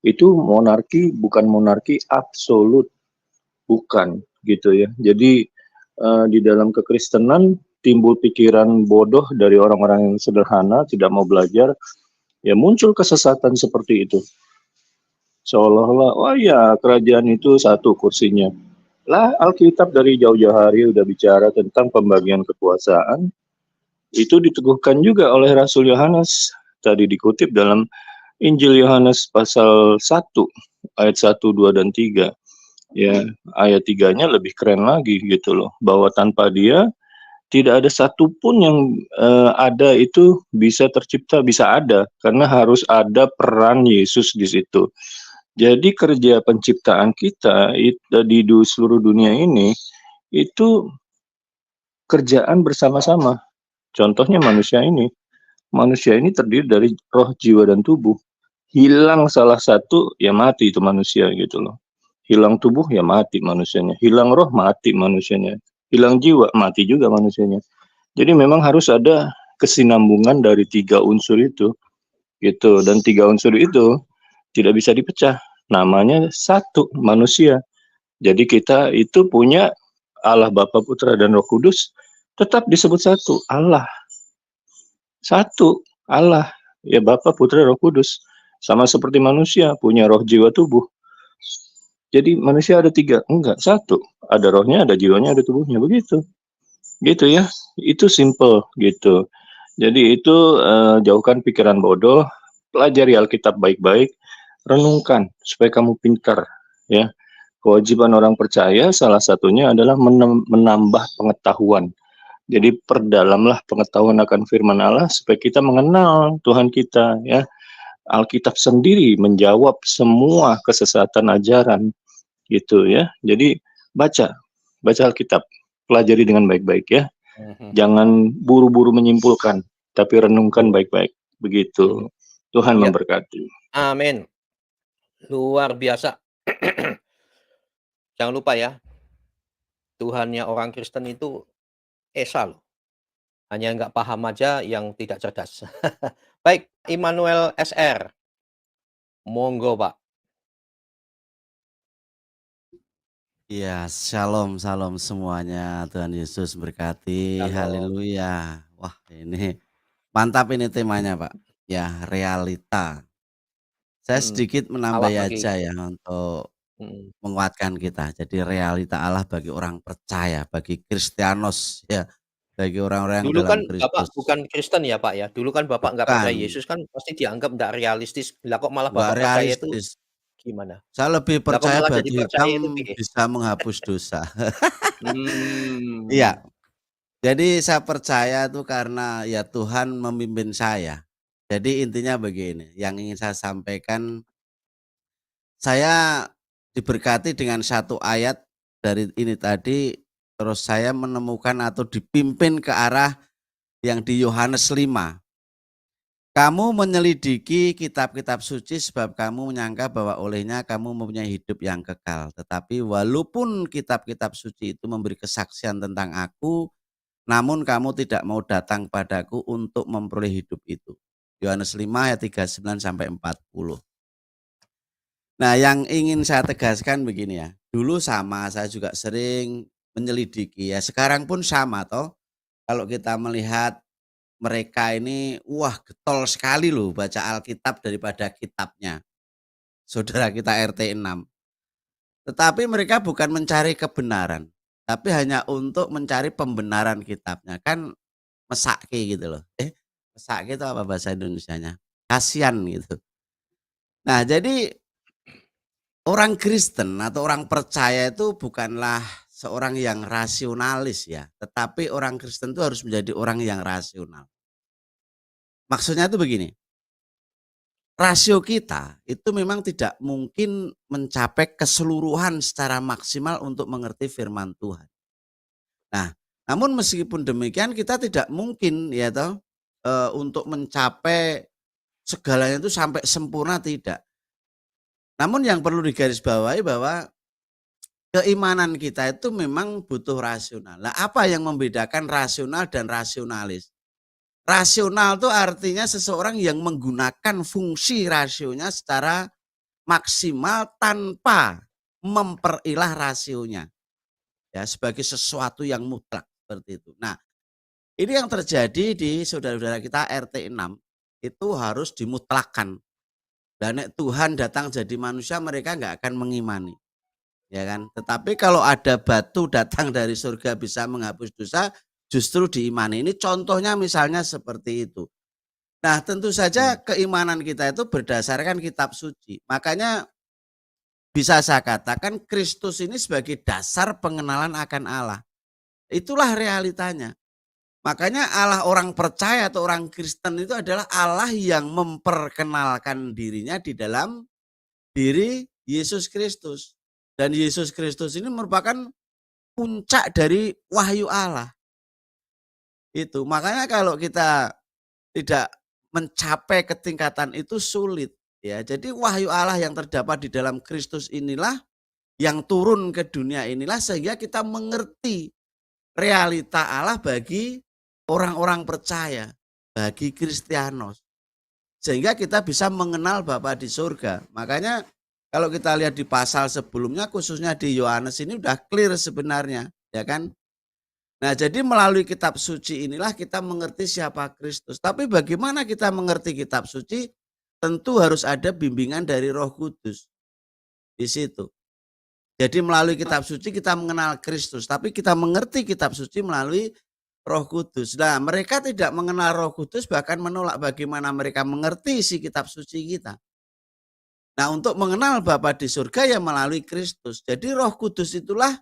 Itu monarki, bukan monarki absolut. Bukan gitu ya. Jadi di dalam kekristenan timbul pikiran bodoh dari orang-orang yang sederhana, tidak mau belajar, ya muncul kesesatan seperti itu. Seolah-olah, oh ya kerajaan itu satu kursinya. Lah Alkitab dari jauh-jauh hari udah bicara tentang pembagian kekuasaan. Itu diteguhkan juga oleh Rasul Yohanes. Tadi dikutip dalam Injil Yohanes pasal 1, ayat 1, 2, dan 3. Ya, ayat 3-nya lebih keren lagi gitu loh. Bahwa tanpa dia, tidak ada satupun yang ada itu bisa tercipta, bisa ada. Karena harus ada peran Yesus di situ. Jadi kerja penciptaan kita di seluruh dunia ini itu kerjaan bersama-sama. Contohnya manusia ini. Manusia ini terdiri dari roh, jiwa, dan tubuh. Hilang salah satu, ya mati itu manusia gitu loh. Hilang tubuh, ya mati manusianya. Hilang roh, mati manusianya. Hilang jiwa, mati juga manusianya. Jadi memang harus ada kesinambungan dari 3 unsur itu. Gitu. Dan 3 unsur itu tidak bisa dipecah. Namanya satu, manusia. Jadi kita itu punya Allah Bapa, Putra, dan Roh Kudus, tetap disebut satu, Allah. Satu, Allah. Ya Bapa, Putra, Roh Kudus. Sama seperti manusia, punya roh, jiwa, tubuh. Jadi manusia ada 3, enggak, satu. Ada rohnya, ada jiwanya, ada tubuhnya, begitu. Gitu ya, itu simple gitu. Jadi itu jauhkan pikiran bodoh, pelajari Alkitab baik-baik, renungkan supaya kamu pintar ya. Kewajiban orang percaya salah satunya adalah menambah pengetahuan. Jadi perdalamlah pengetahuan akan firman Allah supaya kita mengenal Tuhan kita ya. Alkitab sendiri menjawab semua kesesatan ajaran gitu ya. Jadi baca Alkitab, pelajari dengan baik-baik ya. Jangan buru-buru menyimpulkan, tapi renungkan baik-baik. Begitu. Tuhan Ya. memberkati. Amin. Luar biasa. Jangan lupa ya, Tuhannya orang Kristen itu Esa loh. Hanya nggak paham aja yang tidak cerdas. Baik, Immanuel SR. Monggo, Pak. Iya, shalom, shalom semuanya. Tuhan Yesus berkati. Shalom. Haleluya. Wah, ini mantap ini temanya, Pak. Ya, realita. Saya sedikit Allah menambah bagi aja ya untuk mhm. menguatkan kita. Jadi realita Allah bagi orang percaya, bagi Kristianos ya, bagi orang-orang yang Dulu dalam kan Bapak Kristus. bukan Kristen ya, Pak, ya? Dulu kan Bapak nggak percaya Bukan, Yesus kan pasti dianggap nggak realistis. Lah kok malah nggak Bapak percaya itu realistis. gimana? Saya lebih Lah kok percaya malah jadi baju percaya itu hitam piye? bisa menghapus dosa. Mmm. Iya, jadi saya percaya itu karena ya Tuhan memimpin saya. Jadi intinya begini, yang ingin saya sampaikan, saya diberkati dengan satu ayat dari ini tadi, terus saya menemukan atau dipimpin ke arah yang di Yohanes 5. Kamu menyelidiki kitab-kitab suci sebab kamu menyangka bahwa olehnya kamu mempunyai hidup yang kekal. Tetapi walaupun kitab-kitab suci itu memberi kesaksian tentang aku, namun kamu tidak mau datang padaku untuk memperoleh hidup itu. Yohanes 5 ayat 39 sampai 40. Nah, yang ingin saya tegaskan begini ya, dulu sama saya juga sering menyelidiki ya, sekarang pun sama toh, kalau kita melihat mereka ini, wah getol sekali loh baca Alkitab daripada kitabnya, saudara kita RT 6. Tetapi mereka bukan mencari kebenaran, tapi hanya untuk mencari pembenaran kitabnya, kan mesake gitu loh. Mesake itu apa bahasa Indonesianya? Kasihan gitu. Nah, jadi orang Kristen atau orang percaya itu bukanlah seorang yang rasionalis ya, tetapi orang Kristen itu harus menjadi orang yang rasional. Maksudnya itu begini, rasio kita itu memang tidak mungkin mencapai keseluruhan secara maksimal untuk mengerti firman Tuhan. Nah, namun meskipun demikian kita tidak mungkin ya toh untuk mencapai segalanya itu sampai sempurna tidak. Namun yang perlu digarisbawahi bahwa keimanan kita itu memang butuh rasional. Nah, apa yang membedakan rasional dan rasionalis? Rasional itu artinya seseorang yang menggunakan fungsi rasionya secara maksimal tanpa memperilah rasionya. Ya, sebagai sesuatu yang mutlak seperti itu. Nah, ini yang terjadi di saudara-saudara kita RT 6 itu harus dimutlakkan. Dan nek Tuhan datang jadi manusia mereka nggak akan mengimani. Ya kan? Tetapi kalau ada batu datang dari surga bisa menghapus dosa, justru diimani. Ini contohnya misalnya seperti itu. Nah, tentu saja keimanan kita itu berdasarkan kitab suci. Makanya bisa saya katakan Kristus ini sebagai dasar pengenalan akan Allah. Itulah realitanya. Makanya Allah orang percaya atau orang Kristen itu adalah Allah yang memperkenalkan dirinya di dalam diri Yesus Kristus. Dan Yesus Kristus ini merupakan puncak dari wahyu Allah. Itu. Makanya kalau kita tidak mencapai ketingkatan itu sulit ya. Jadi wahyu Allah yang terdapat di dalam Kristus inilah yang turun ke dunia inilah sehingga kita mengerti realita Allah bagi orang-orang percaya, bagi Kristianos. Sehingga kita bisa mengenal Bapa di surga. Makanya kalau kita lihat di pasal sebelumnya khususnya di Yohanes ini udah clear sebenarnya, ya kan? Nah, jadi melalui kitab suci inilah kita mengerti siapa Kristus. Tapi bagaimana kita mengerti kitab suci? Tentu harus ada bimbingan dari Roh Kudus di situ. Jadi melalui kitab suci kita mengenal Kristus, tapi kita mengerti kitab suci melalui Roh Kudus. Nah, mereka tidak mengenal Roh Kudus bahkan menolak bagaimana mereka mengerti isi kitab suci kita. Nah, untuk mengenal Bapa di surga ya melalui Kristus. Jadi Roh Kudus itulah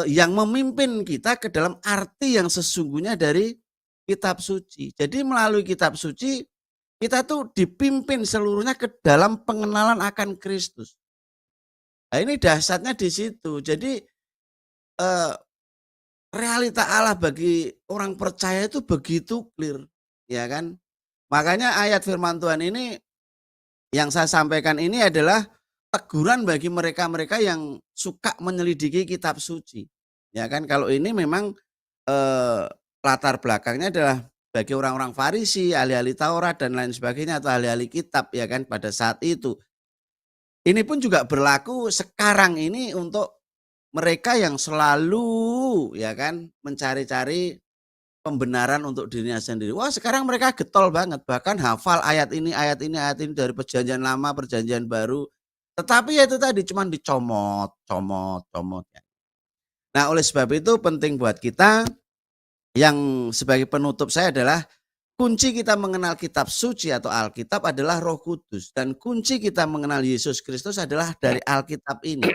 yang memimpin kita ke dalam arti yang sesungguhnya dari kitab suci. Jadi melalui kitab suci kita tuh dipimpin seluruhnya ke dalam pengenalan akan Kristus. Nah, ini dahsyatnya di situ. Jadi realita Allah bagi orang percaya itu begitu clear, ya kan? Makanya ayat firman Tuhan ini yang saya sampaikan ini adalah teguran bagi mereka-mereka yang suka menyelidiki kitab suci. Ya kan, kalau ini memang latar belakangnya adalah bagi orang-orang Farisi, ahli-ahli Taurat dan lain sebagainya atau ahli-ahli kitab ya kan pada saat itu. Ini pun juga berlaku sekarang ini untuk mereka yang selalu ya kan mencari-cari pembenaran untuk dirinya sendiri. Wah, sekarang mereka getol banget, bahkan hafal ayat ini dari perjanjian lama, perjanjian baru. Tetapi ya itu tadi cuman dicomot ya. Nah, oleh sebab itu penting buat kita yang sebagai penutup saya adalah kunci kita mengenal kitab suci atau Alkitab adalah Roh Kudus dan kunci kita mengenal Yesus Kristus adalah dari Alkitab ini.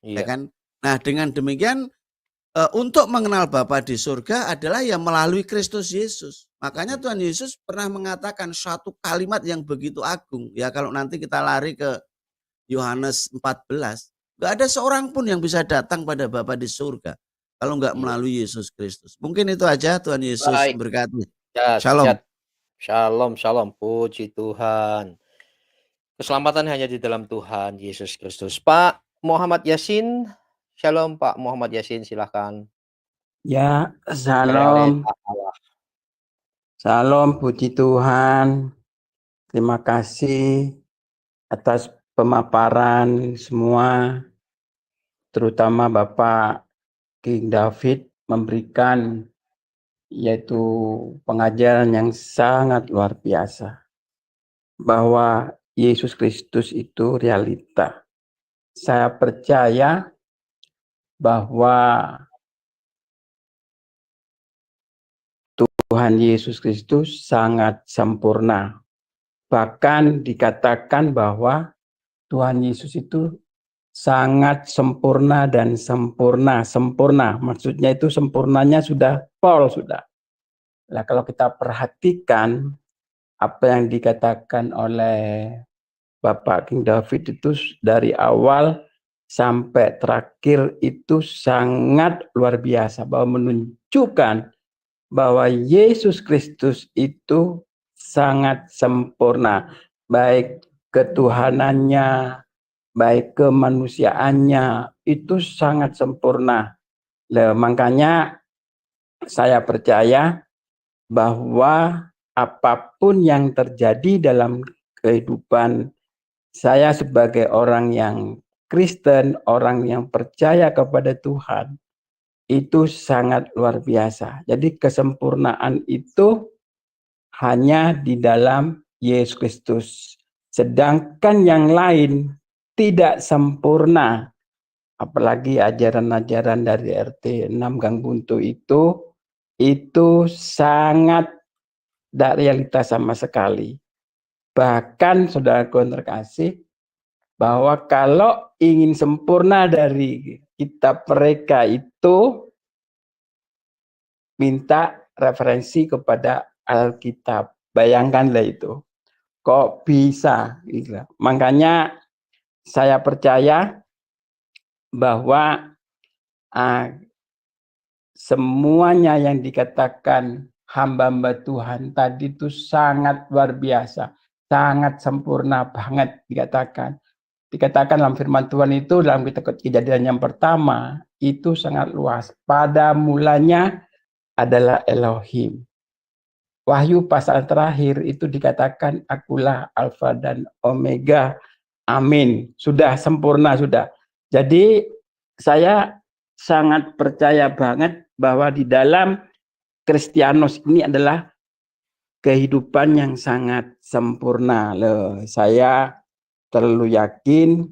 Ya kan? Nah, dengan demikian untuk mengenal Bapa di surga adalah yang melalui Kristus Yesus. Makanya Tuhan Yesus pernah mengatakan satu kalimat yang begitu agung. Ya kalau nanti kita lari ke Yohanes 14, gak ada seorang pun yang bisa datang pada Bapa di surga kalau nggak melalui Yesus Kristus. Mungkin itu aja. Tuhan Yesus memberkati. Shalom. Shalom. Puji Tuhan. Keselamatan hanya di dalam Tuhan Yesus Kristus. Pak Muhammad Yasin. Shalom Pak Muhammad Yasin, silahkan. Ya, shalom. Shalom, puji Tuhan. Terima kasih atas pemaparan semua, terutama Bapak King David memberikan yaitu pengajaran yang sangat luar biasa bahwa Yesus Kristus itu realita. Saya percaya bahwa Tuhan Yesus Kristus sangat sempurna. Bahkan dikatakan bahwa Tuhan Yesus itu sangat sempurna dan sempurna. Maksudnya itu sempurnanya sudah pol sudah. Nah, kalau kita perhatikan apa yang dikatakan oleh Bapak King David itu dari awal sampai terakhir itu sangat luar biasa, bahwa menunjukkan bahwa Yesus Kristus itu sangat sempurna, baik ketuhanannya, baik kemanusiaannya, itu sangat sempurna. Makanya saya percaya bahwa apapun yang terjadi dalam kehidupan saya sebagai orang yang Kristen, orang yang percaya kepada Tuhan, itu sangat luar biasa. Jadi kesempurnaan itu hanya di dalam Yesus Kristus. Sedangkan yang lain tidak sempurna. Apalagi ajaran-ajaran dari RT 6 Gang Buntu itu sangat tidak realitas sama sekali. Bahkan saudaraku yang terkasih, bahwa kalau ingin sempurna dari kitab mereka itu minta referensi kepada Alkitab. Bayangkanlah itu. Kok bisa? Gitu. Makanya saya percaya bahwa semuanya yang dikatakan hamba-hamba Tuhan tadi itu sangat luar biasa. Sangat sempurna banget dikatakan. Dikatakan dalam firman Tuhan itu dalam kitab Kejadian yang pertama itu sangat luas. Pada mulanya adalah Elohim. Wahyu pasal terakhir itu dikatakan akulah Alfa dan Omega. Amin. Sudah sempurna sudah. Jadi saya sangat percaya banget bahwa di dalam Kristianos ini adalah kehidupan yang sangat sempurna. Saya terlalu yakin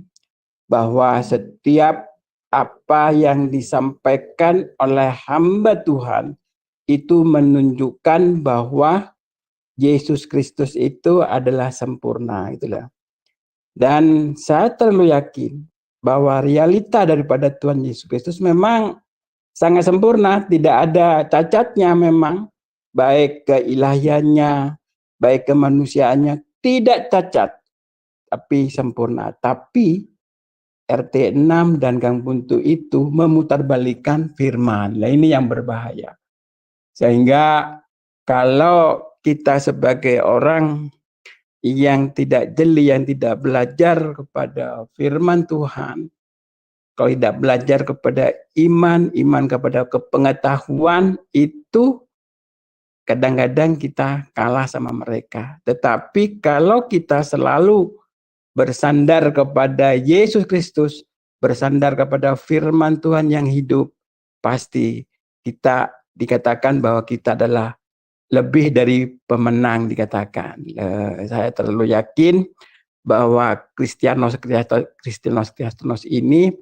bahwa setiap apa yang disampaikan oleh hamba Tuhan itu menunjukkan bahwa Yesus Kristus itu adalah sempurna, itulah. Dan saya terlalu yakin bahwa realita daripada Tuhan Yesus Kristus memang sangat sempurna, tidak ada cacatnya memang, baik keilahiannya, baik kemanusiaannya, tidak cacat, tapi sempurna. Tapi RT 6 dan Gang Buntu itu memutarbalikkan firman. Nah, ini yang berbahaya. Sehingga kalau kita sebagai orang yang tidak jeli, yang tidak belajar kepada firman Tuhan, kalau tidak belajar kepada iman kepada kepengetahuan, itu kadang-kadang kita kalah sama mereka. Tetapi kalau kita selalu bersandar kepada Yesus Kristus, bersandar kepada firman Tuhan yang hidup, pasti kita dikatakan bahwa kita adalah lebih dari pemenang dikatakan. Saya terlalu yakin bahwa Kristianos ini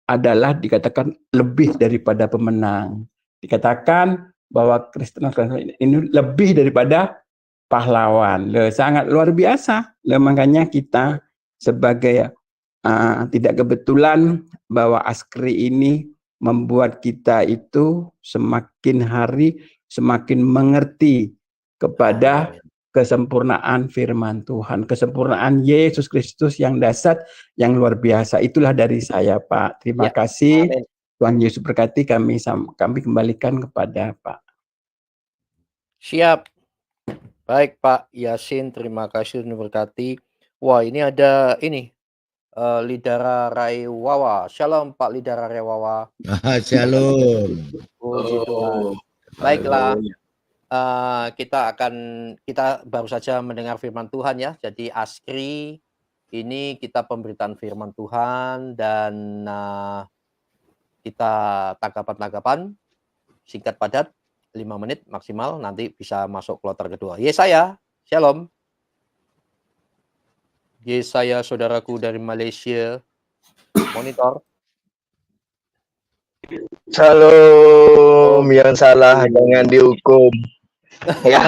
adalah dikatakan lebih daripada pemenang. Dikatakan bahwa Kristianos ini lebih daripada pahlawan. Sangat luar biasa. Makanya kita sebagai tidak kebetulan bahwa Askri ini membuat kita itu semakin hari semakin mengerti kepada kesempurnaan firman Tuhan, kesempurnaan Yesus Kristus yang dasar, yang luar biasa. Itulah dari saya, Pak. Terima kasih. Amin. Tuhan Yesus berkati, kami kembalikan kepada Pak. Siap. Baik Pak Yasin, terima kasih sudah berkati. Wah, ini ada ini Lidara Raiwawa. Shalom Pak Lidara Raiwawa. Shalom. Puji Tuhan. Baiklah, kita baru saja mendengar firman Tuhan ya. Jadi Askri Ini kita pemberitaan firman Tuhan dan kita tanggapan-tanggapan singkat padat 5 menit maksimal, nanti bisa masuk kloter kedua. Yesaya, shalom. Yesaya saudaraku dari Malaysia, monitor. Shalom, yang salah jangan dihukum. Ya,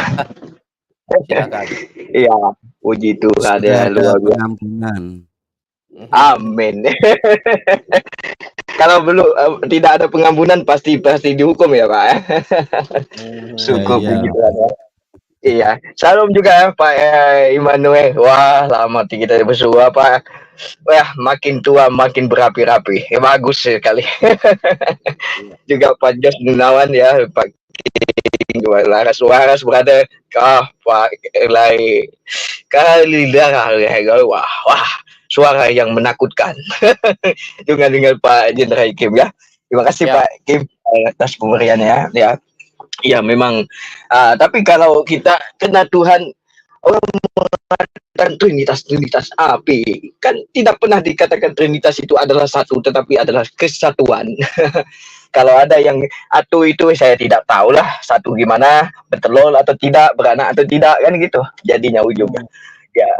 Silakan. iya, puji Tuhan Sudah ya, ada luar biasa. pengampunan. Amin. Kalau belum tidak ada pengampunan pasti dihukum ya Pak. Syukur Iya. puji Tuhan ya. Iya, shalom juga ya Pak Immanuel. Wah, lama kita bersua Pak. Wah, makin tua makin berapi-rapi. Ya, bagus sekali. Juga Pak Jos Gunawan ya, Pak Laras berada Pak Lai kali wah suara yang menakutkan. Dengan Pak Jenderal Kim ya. Terima kasih Ya. Pak Kim atas pemberiannya ya. Ya memang tapi kalau kita kena Tuhan orang mengatakan Trinitas api kan tidak pernah dikatakan Trinitas itu adalah satu tetapi adalah kesatuan. Kalau ada yang atu itu saya tidak tahu lah satu gimana bertelur atau tidak beranak atau tidak kan gitu jadinya ujungnya ya.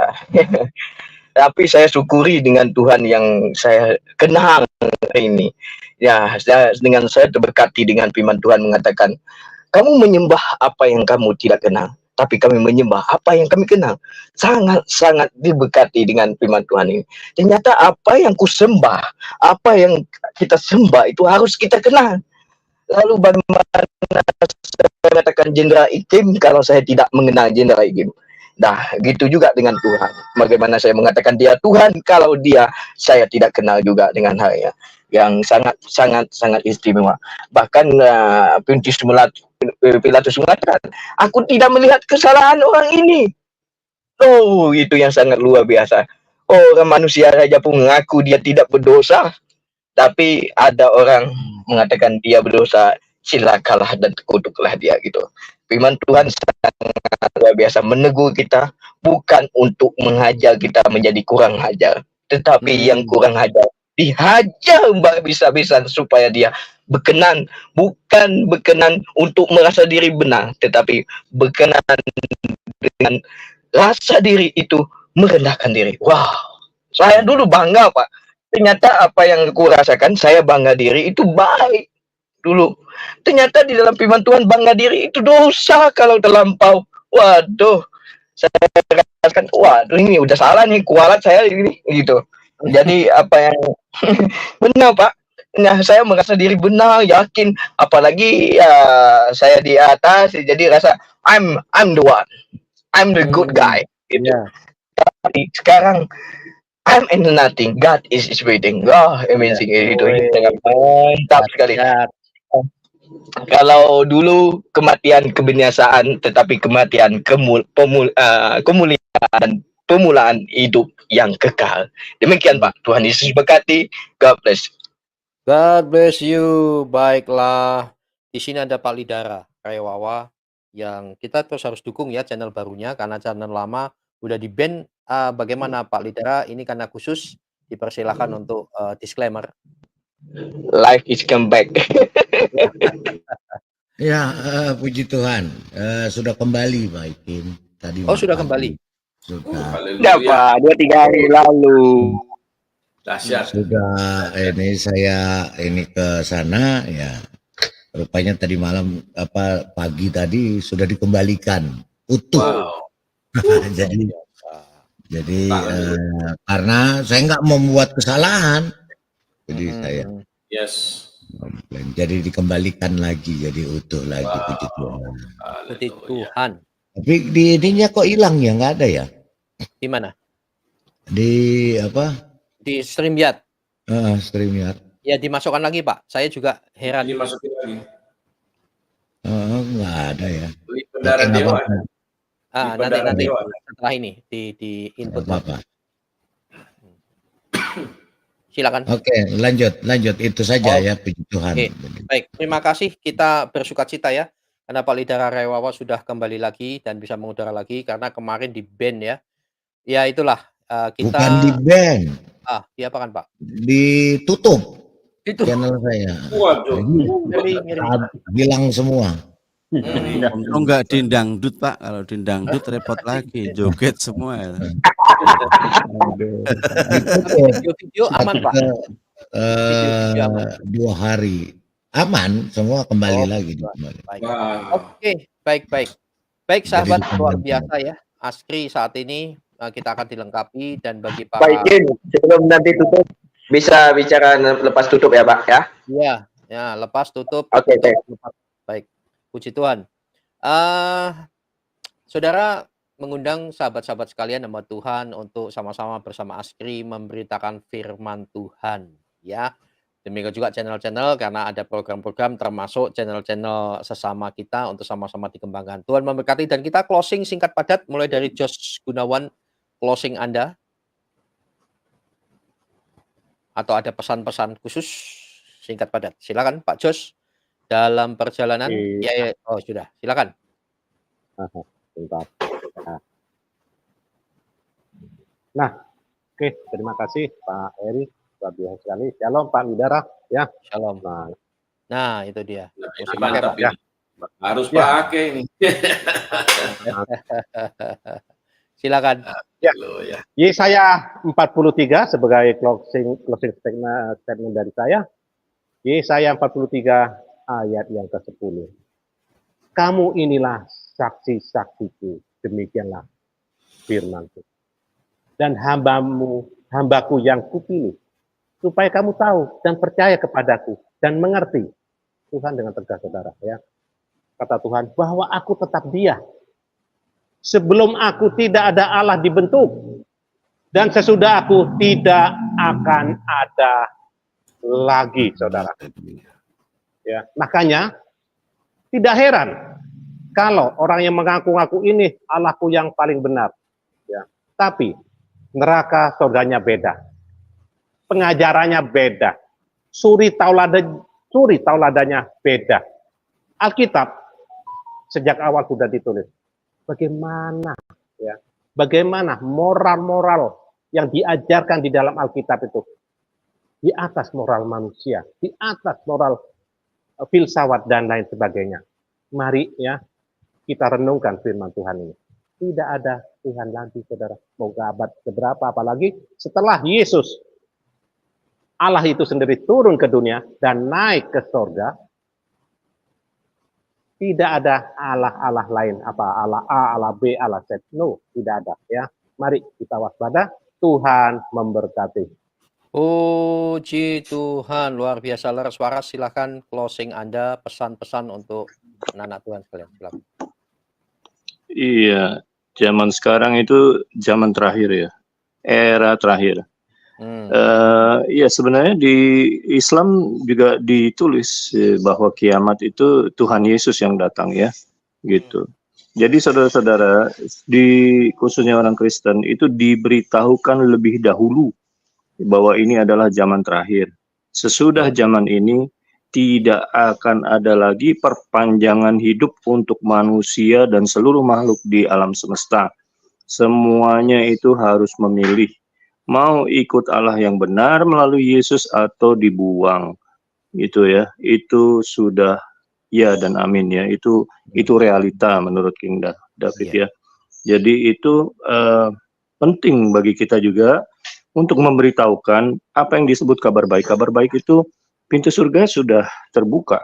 Tapi saya syukuri dengan Tuhan yang saya kenal ini ya. Dengan saya terberkati dengan firman Tuhan mengatakan kamu menyembah apa yang kamu tidak kenal, tapi kami menyembah apa yang kami kenal. Sangat-sangat diberkati dengan firman Tuhan ini. Ternyata apa yang kusembah, apa yang kita sembah itu harus kita kenal. Lalu bagaimana saya mengatakan Jenderal Ikim kalau saya tidak mengenal Jenderal Ikim? Nah, gitu juga dengan Tuhan. Bagaimana saya mengatakan dia Tuhan kalau saya tidak kenal juga dengan hal yang sangat istimewa. Bahkan Pilatus mengatakan, aku tidak melihat kesalahan orang ini. Oh, itu yang sangat luar biasa. Orang manusia saja pun mengaku dia tidak berdosa, tapi ada orang mengatakan dia berdosa, silakanlah dan kutuklah dia gitu. Firman Tuhan sangat luar biasa menegur kita bukan untuk menghajar kita menjadi kurang hajar, tetapi yang kurang hajar dihajar bisa-bisa supaya dia berkenan, bukan berkenan untuk merasa diri benar, tetapi berkenan dengan rasa diri itu merendahkan diri. Wow, saya dulu bangga Pak. Ternyata apa yang aku rasakan, saya bangga diri itu baik dulu. Ternyata di dalam firman Tuhan bangga diri itu dosa kalau terlampau. Waduh, saya rasakan, waduh ini udah salah nih kualat saya ini gitu. Jadi apa yang benar Pak. Nah, saya merasa diri benar, yakin, apalagi saya di atas, jadi rasa I'm the one, I'm the good guy. Gitu. Yeah. Tapi sekarang I'm in nothing, God is waiting. Wah, amazing itu sangat mantap sekali. Kalau dulu kematian kebiasaan, tetapi kematian pemulaan hidup yang kekal. Demikian Pak. Tuhan Yesus berkati. God bless. God bless you. Baiklah. Di sini ada Pak Lidara Rewawa yang kita terus harus dukung ya channel barunya karena channel lama udah di-ban. Bagaimana Pak Lidara? Ini karena khusus dipersilahkan untuk disclaimer. Life is come back. Ya, puji Tuhan. Sudah kembali Pak Ikim. Tadi sudah kembali. Sudah. Ya Pak, 2-3 hari lalu. Dahsyat. Sudah ini saya ke sana ya. Rupanya tadi malam pagi tadi sudah dikembalikan utuh. Wow. jadi karena saya nggak membuat kesalahan. Jadi saya jadi dikembalikan lagi jadi utuh lagi puji Tuhan. Puji Tuhan. Tapi di ininya kok hilang ya, nggak ada ya? Di mana? Di apa? Di StreamYard. StreamYard. Ya dimasukkan lagi Pak. Saya juga heran. Dimasukin lagi. Nggak ada ya. Bendara Dewa. Nanti setelah ini di input Bapak. Silakan. Oke, lanjut itu saja ya puji Tuhan. Oke. Baik, terima kasih. Kita bersukacita ya karena Pak Lidara Rewawa sudah kembali lagi dan bisa mengudara lagi karena kemarin di ban ya. Ya itulah Bukan kita di-ban, diapakan, Pak? ditutup Itu channel saya. Waduh. Jadi ngeri. hilang semua. Untung nggak dindangdut Pak, kalau dindangdut repot lagi, joget semua. Ya. Tapi video-video aman, Pak. Video-video aman. 2 hari aman, semua kembali lagi. Baik. Wah. Oke, baik. Baik sahabat, Jadi luar dipendam. biasa ya. Askri saat ini kita akan dilengkapi, dan bagi Pak para izin, sebelum nanti tutup, bisa bicara lepas tutup ya Pak ya? ya lepas tutup. Oke, baik. Baik, puji Tuhan. Saudara mengundang sahabat-sahabat sekalian nama Tuhan untuk sama-sama bersama Askri memberitakan firman Tuhan ya. Demikian juga channel-channel, karena ada program-program termasuk channel-channel sesama kita untuk sama-sama dikembangkan. Tuhan memberkati, dan kita closing singkat padat mulai dari Jos Gunawan, closing Anda. Atau ada pesan-pesan khusus singkat padat. Silakan Pak Jos dalam perjalanan. Ya. Oh, sudah. Silakan. Bentar. Nah, oke, terima kasih Pak Eri. Luar biasa sekali. Shalom Pak Lidara ya. Shalom. Nah, itu dia. Mesti pakai, Mantap Pak. ini. Harus pakai ini. Silakan. Ya. Yesaya 43 sebagai closing statement dari saya. Yesaya 43 ayat yang ke-10. Kamu inilah saksi-saksiku, demikianlah firman-Ku. Dan hambaku yang kupilih, supaya kamu tahu dan percaya kepadaku dan mengerti. Tuhan dengan tegas, saudara ya. Kata Tuhan bahwa aku tetap Dia. Sebelum aku tidak ada Allah dibentuk, dan sesudah aku tidak akan ada lagi, saudara. Ya, makanya tidak heran kalau orang yang mengaku-ngaku ini Allahku yang paling benar, ya. Tapi neraka surganya beda, pengajarannya beda, suri tauladanya beda. Alkitab sejak awal sudah ditulis bagaimana, ya, bagaimana moral-moral yang diajarkan di dalam Alkitab itu di atas moral manusia, di atas moral filsafat dan lain sebagainya. Mari ya kita renungkan firman Tuhan ini. Tidak ada Tuhan lagi, saudara. Mau abad seberapa, apalagi setelah Yesus, Allah itu sendiri turun ke dunia dan naik ke surga. Tidak ada Allah lain, apa Allah A, Allah B, Allah Z. No, tidak ada ya. Mari kita waspada. Tuhan memberkati. Puji Tuhan, luar biasa. Laras Waras, silakan closing Anda, pesan-pesan untuk anak Tuhan sekalian. Silakan. Iya, zaman sekarang itu zaman terakhir ya, era terakhir. Ya sebenarnya di Islam juga ditulis bahwa kiamat itu Tuhan Yesus yang datang ya, gitu. Jadi saudara-saudara, khususnya orang Kristen itu diberitahukan lebih dahulu bahwa ini adalah zaman terakhir. Sesudah zaman ini tidak akan ada lagi perpanjangan hidup untuk manusia dan seluruh makhluk di alam semesta. Semuanya itu harus memilih mau ikut Allah yang benar melalui Yesus atau dibuang, gitu ya. Itu sudah ya dan amin ya. Itu realita menurut King David ya. Jadi itu penting bagi kita juga untuk memberitahukan apa yang disebut kabar baik. Kabar baik itu pintu surga sudah terbuka,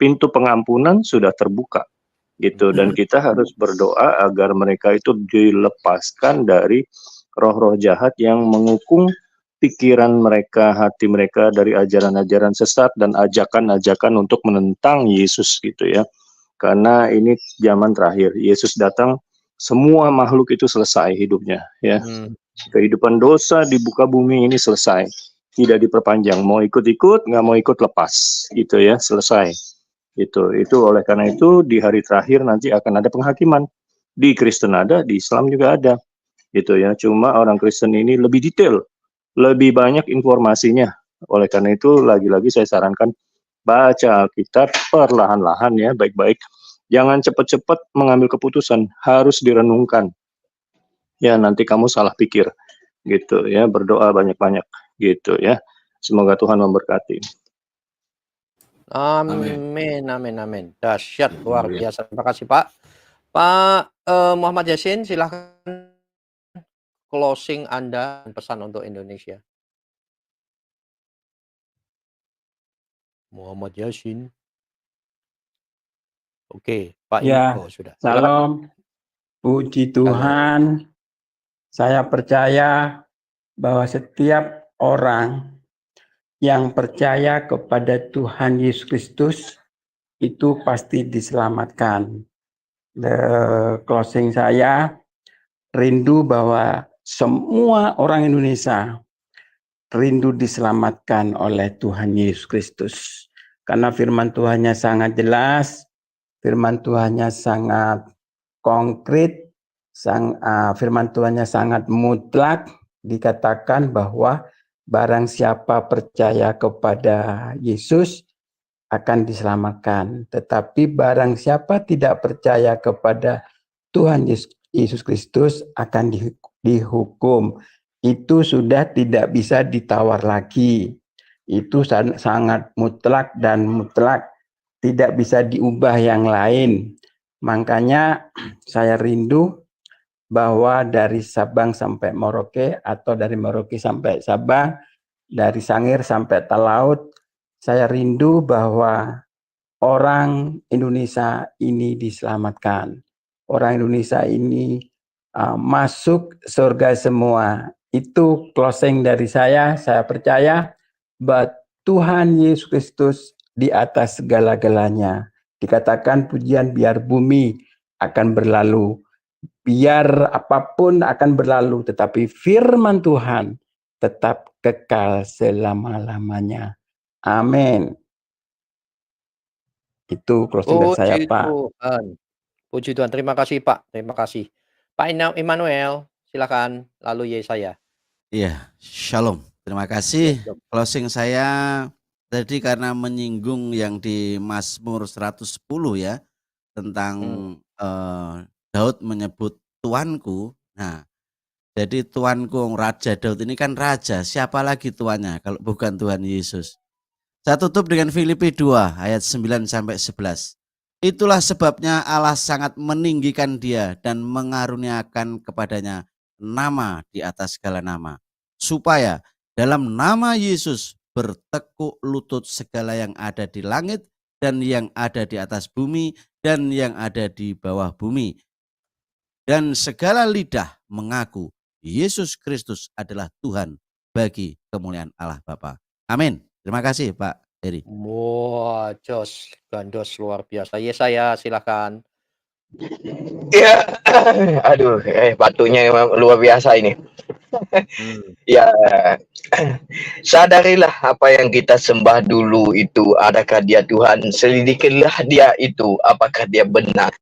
pintu pengampunan sudah terbuka, gitu. Dan kita harus berdoa agar mereka itu dilepaskan dari roh-roh jahat yang mengukung pikiran mereka, hati mereka dari ajaran-ajaran sesat dan ajakan-ajakan untuk menentang Yesus, gitu ya. Karena ini zaman terakhir, Yesus datang, semua makhluk itu selesai hidupnya, ya. Kehidupan dosa di muka bumi ini selesai, tidak diperpanjang. Mau ikut-ikut, nggak mau ikut lepas, gitu ya, selesai. Itu oleh karena itu di hari terakhir nanti akan ada penghakiman. Di Kristen ada, di Islam juga ada. Gitu ya, cuma orang Kristen ini lebih detail, lebih banyak informasinya. Oleh karena itu lagi-lagi saya sarankan baca Alkitab perlahan-lahan ya, baik-baik. Jangan cepat-cepat mengambil keputusan, harus direnungkan. Ya nanti kamu salah pikir. gitu ya, berdoa banyak-banyak gitu ya. Semoga Tuhan memberkati. Amin, amin, amin. Dahsyat, luar Haleluya. biasa. Terima kasih, Pak. Pak Muhammad Yasin, silahkan closing Anda, pesan untuk Indonesia. Muhammad Yasin. Oke, Pak Ya, oh sudah. Silakan, Pak. salam. Puji Shalom. Tuhan. Saya percaya bahwa setiap orang yang percaya kepada Tuhan Yesus Kristus itu pasti diselamatkan. Closing saya, rindu bahwa semua orang Indonesia rindu diselamatkan oleh Tuhan Yesus Kristus. Karena firman Tuhannya sangat jelas, firman Tuhannya sangat konkret, firman Tuhannya sangat mutlak, dikatakan bahwa barang siapa percaya kepada Yesus akan diselamatkan. Tetapi barang siapa tidak percaya kepada Tuhan Yesus Kristus akan dihukum. Itu sudah tidak bisa ditawar lagi. Itu sangat mutlak dan mutlak. Tidak bisa diubah yang lain. Makanya saya rindu bahwa dari Sabang sampai Merauke atau dari Merauke sampai Sabang, dari Sangir sampai Talaut, saya rindu bahwa orang Indonesia ini diselamatkan. Orang Indonesia ini masuk surga semua. Itu closing dari saya percaya bahwa Tuhan Yesus Kristus di atas segala-galanya. Dikatakan pujian biar bumi akan berlalu, biar apapun akan berlalu, tetapi firman Tuhan tetap kekal selama-lamanya. Amin. Itu closing dari saya, Puji Pak. Tuhan. Puji Tuhan. Terima kasih, Pak. Terima kasih. Pak Immanuel, silakan. Lalu Yesaya. Iya, shalom. Terima kasih. Closing saya tadi karena menyinggung yang di Mazmur 110 ya, tentang Daud menyebut tuanku. Nah, jadi tuanku Raja Daud ini kan raja. Siapa lagi tuannya kalau bukan Tuhan Yesus? Saya tutup dengan Filipi 2 ayat 9 sampai 11. Itulah sebabnya Allah sangat meninggikan dia dan mengaruniakan kepadanya nama di atas segala nama, supaya dalam nama Yesus bertekuk lutut segala yang ada di langit dan yang ada di atas bumi dan yang ada di bawah bumi, dan segala lidah mengaku Yesus Kristus adalah Tuhan bagi kemuliaan Allah Bapa. Amin. Terima kasih Pak Heri. Wah, jos, gandos luar biasa. Yesaya, silakan. Ya, aduh, batunya emang luar biasa ini. Ya, sadarilah apa yang kita sembah dulu itu, adakah dia Tuhan? Selidikilah dia itu, apakah dia benar?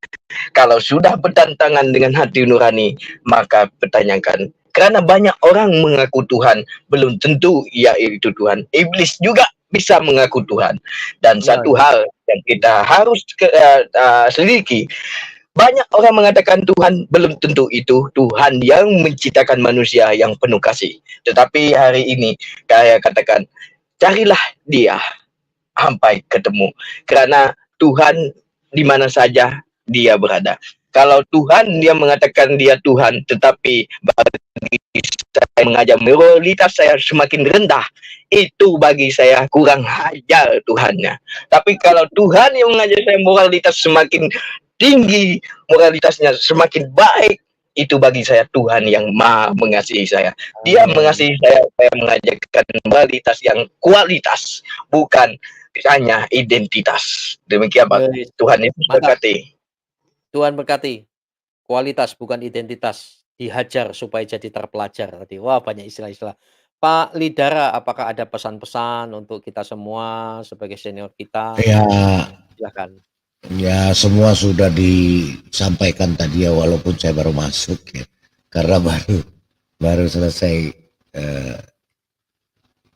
Kalau sudah bertentangan dengan hati nurani, maka pertanyakan. Karena banyak orang mengaku Tuhan, belum tentu ia itu Tuhan. Iblis juga bisa mengaku Tuhan. Dan satu hal yang kita harus selidiki, banyak orang mengatakan Tuhan, belum tentu itu Tuhan yang menciptakan manusia yang penuh kasih. Tetapi hari ini saya katakan, carilah dia sampai ketemu. Karena Tuhan di mana saja dia berada. Kalau Tuhan dia mengatakan dia Tuhan, tetapi bagi saya mengajar moralitas saya semakin rendah, itu bagi saya kurang hajar Tuhannya. Tapi kalau Tuhan yang mengajar saya moralitas semakin tinggi, moralitasnya semakin baik, itu bagi saya Tuhan yang maha mengasihi saya. Dia mengasihi saya mengajarkan moralitas yang kualitas, bukan hanya identitas. Demikian Pak. Tuhan Yesus berkati. Tuhan berkati. Kualitas bukan identitas. Dihajar supaya jadi terpelajar tadi. Wah, banyak istilah-istilah. Pak Lidara, apakah ada pesan-pesan untuk kita semua sebagai senior kita? Ya, silakan. Ya, semua sudah disampaikan tadi ya, walaupun saya baru masuk ya, karena baru selesai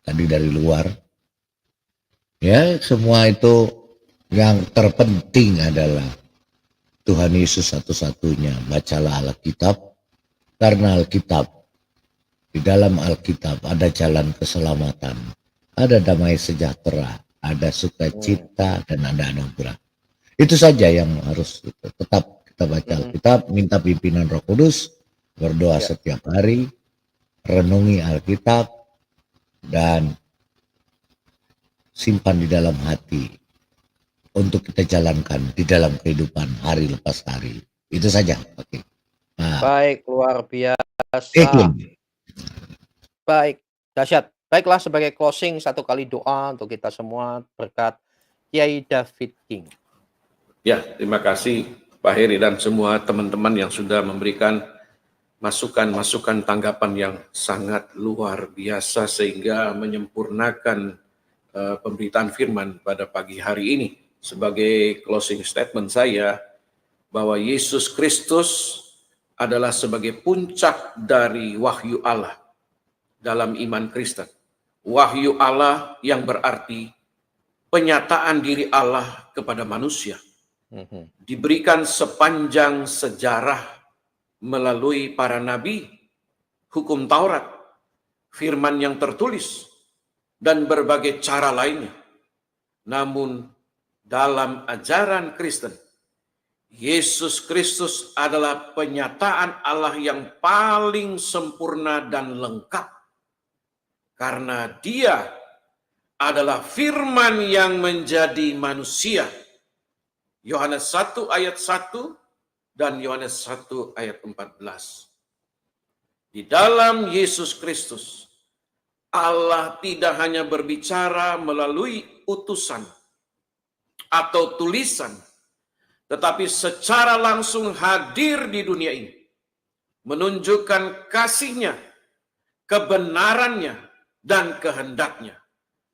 tadi dari luar. Ya, semua itu yang terpenting adalah Tuhan Yesus satu-satunya. Bacalah Alkitab, karena Alkitab Di dalam Alkitab ada jalan keselamatan, ada damai sejahtera, ada sukacita, dan ada anugerah. Itu saja yang harus tetap kita baca Alkitab, minta pimpinan Roh Kudus, berdoa setiap hari, renungi Alkitab, dan simpan di dalam hati untuk kita jalankan di dalam kehidupan hari lepas hari. Itu saja. Oke. Nah, Baik, luar biasa. Ikin. Baik, dahsyat. Baiklah, sebagai closing, satu kali doa untuk kita semua berkat Kiai David King. Ya, terima kasih Pak Heri dan semua teman-teman yang sudah memberikan masukan-masukan tanggapan yang sangat luar biasa sehingga menyempurnakan pemberitaan firman pada pagi hari ini. Sebagai closing statement saya, bahwa Yesus Kristus adalah sebagai puncak dari wahyu Allah dalam iman Kristen. Wahyu Allah yang berarti penyataan diri Allah kepada manusia. Diberikan sepanjang sejarah melalui para nabi, hukum Taurat, firman yang tertulis, dan berbagai cara lainnya. Namun dalam ajaran Kristen, Yesus Kristus adalah penyataan Allah yang paling sempurna dan lengkap. Karena Dia adalah firman yang menjadi manusia. Yohanes 1 ayat 1 dan Yohanes 1 ayat 14. Di dalam Yesus Kristus, Allah tidak hanya berbicara melalui utusan atau tulisan, tetapi secara langsung hadir di dunia ini, menunjukkan kasih-Nya, kebenaran-Nya, dan kehendak-Nya.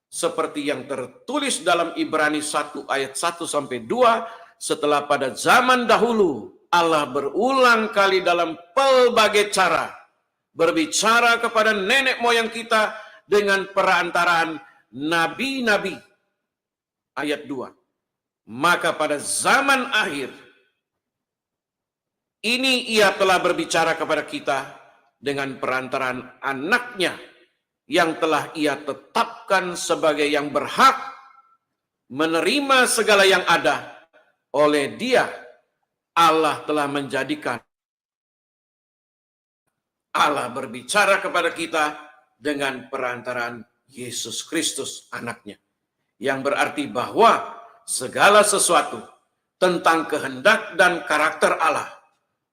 Seperti yang tertulis dalam Ibrani 1 ayat 1 sampai 2, setelah pada zaman dahulu Allah berulang kali dalam pelbagai cara berbicara kepada nenek moyang kita dengan perantaraan nabi-nabi. Ayat 2. Maka pada zaman akhir ini Ia telah berbicara kepada kita dengan perantaraan anak-Nya yang telah Ia tetapkan sebagai yang berhak menerima segala yang ada. Oleh Dia, Allah telah menjadikan, Allah berbicara kepada kita dengan perantaraan Yesus Kristus anak-Nya. Yang berarti bahwa segala sesuatu tentang kehendak dan karakter Allah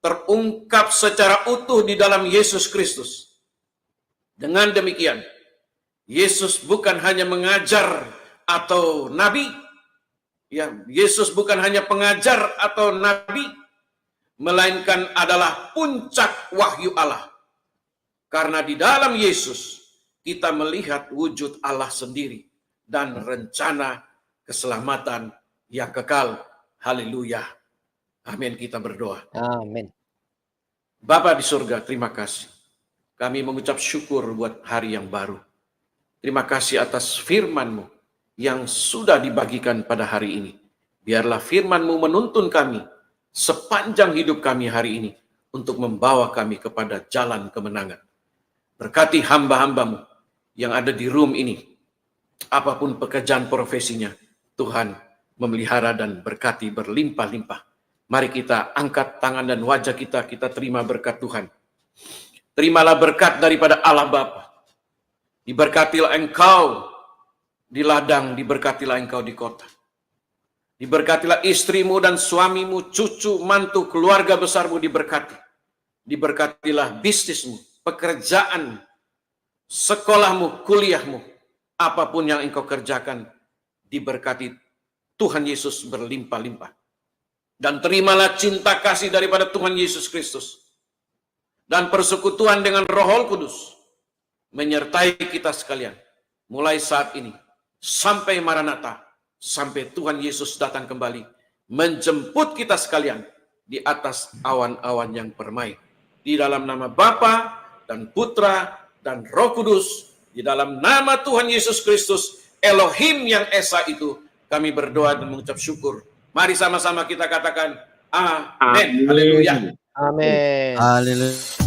terungkap secara utuh di dalam Yesus Kristus. Dengan demikian, Yesus bukan hanya mengajar atau nabi, ya, Yesus bukan hanya pengajar atau nabi, melainkan adalah puncak wahyu Allah. Karena di dalam Yesus kita melihat wujud Allah sendiri dan rencana keselamatan yang kekal. Haleluya. Amin, kita berdoa. Amin. Bapa di surga, terima kasih. Kami mengucap syukur buat hari yang baru. Terima kasih atas firman-Mu yang sudah dibagikan pada hari ini. Biarlah firman-Mu menuntun kami sepanjang hidup kami hari ini untuk membawa kami kepada jalan kemenangan. Berkati hamba-hamba-Mu yang ada di room ini. Apapun pekerjaan profesinya, Tuhan memelihara dan berkati berlimpah-limpah. Mari kita angkat tangan dan wajah kita, kita terima berkat Tuhan. Terimalah berkat daripada Allah Bapa. Diberkatilah engkau di ladang, diberkatilah engkau di kota. Diberkatilah istrimu dan suamimu, cucu, mantu, keluarga besarmu diberkati. Diberkatilah bisnismu, pekerjaan, sekolahmu, kuliahmu, apapun yang engkau kerjakan, diberkati Tuhan Yesus berlimpah-limpah. Dan terimalah cinta kasih daripada Tuhan Yesus Kristus dan persekutuan dengan Roh Kudus menyertai kita sekalian mulai saat ini sampai Maranatha, sampai Tuhan Yesus datang kembali menjemput kita sekalian di atas awan-awan yang permai. Di dalam nama Bapa dan Putra dan Roh Kudus, di dalam nama Tuhan Yesus Kristus, Elohim yang Esa itu, kami berdoa dan mengucap syukur. Mari sama-sama kita katakan amin. Haleluya. Amin. Haleluya.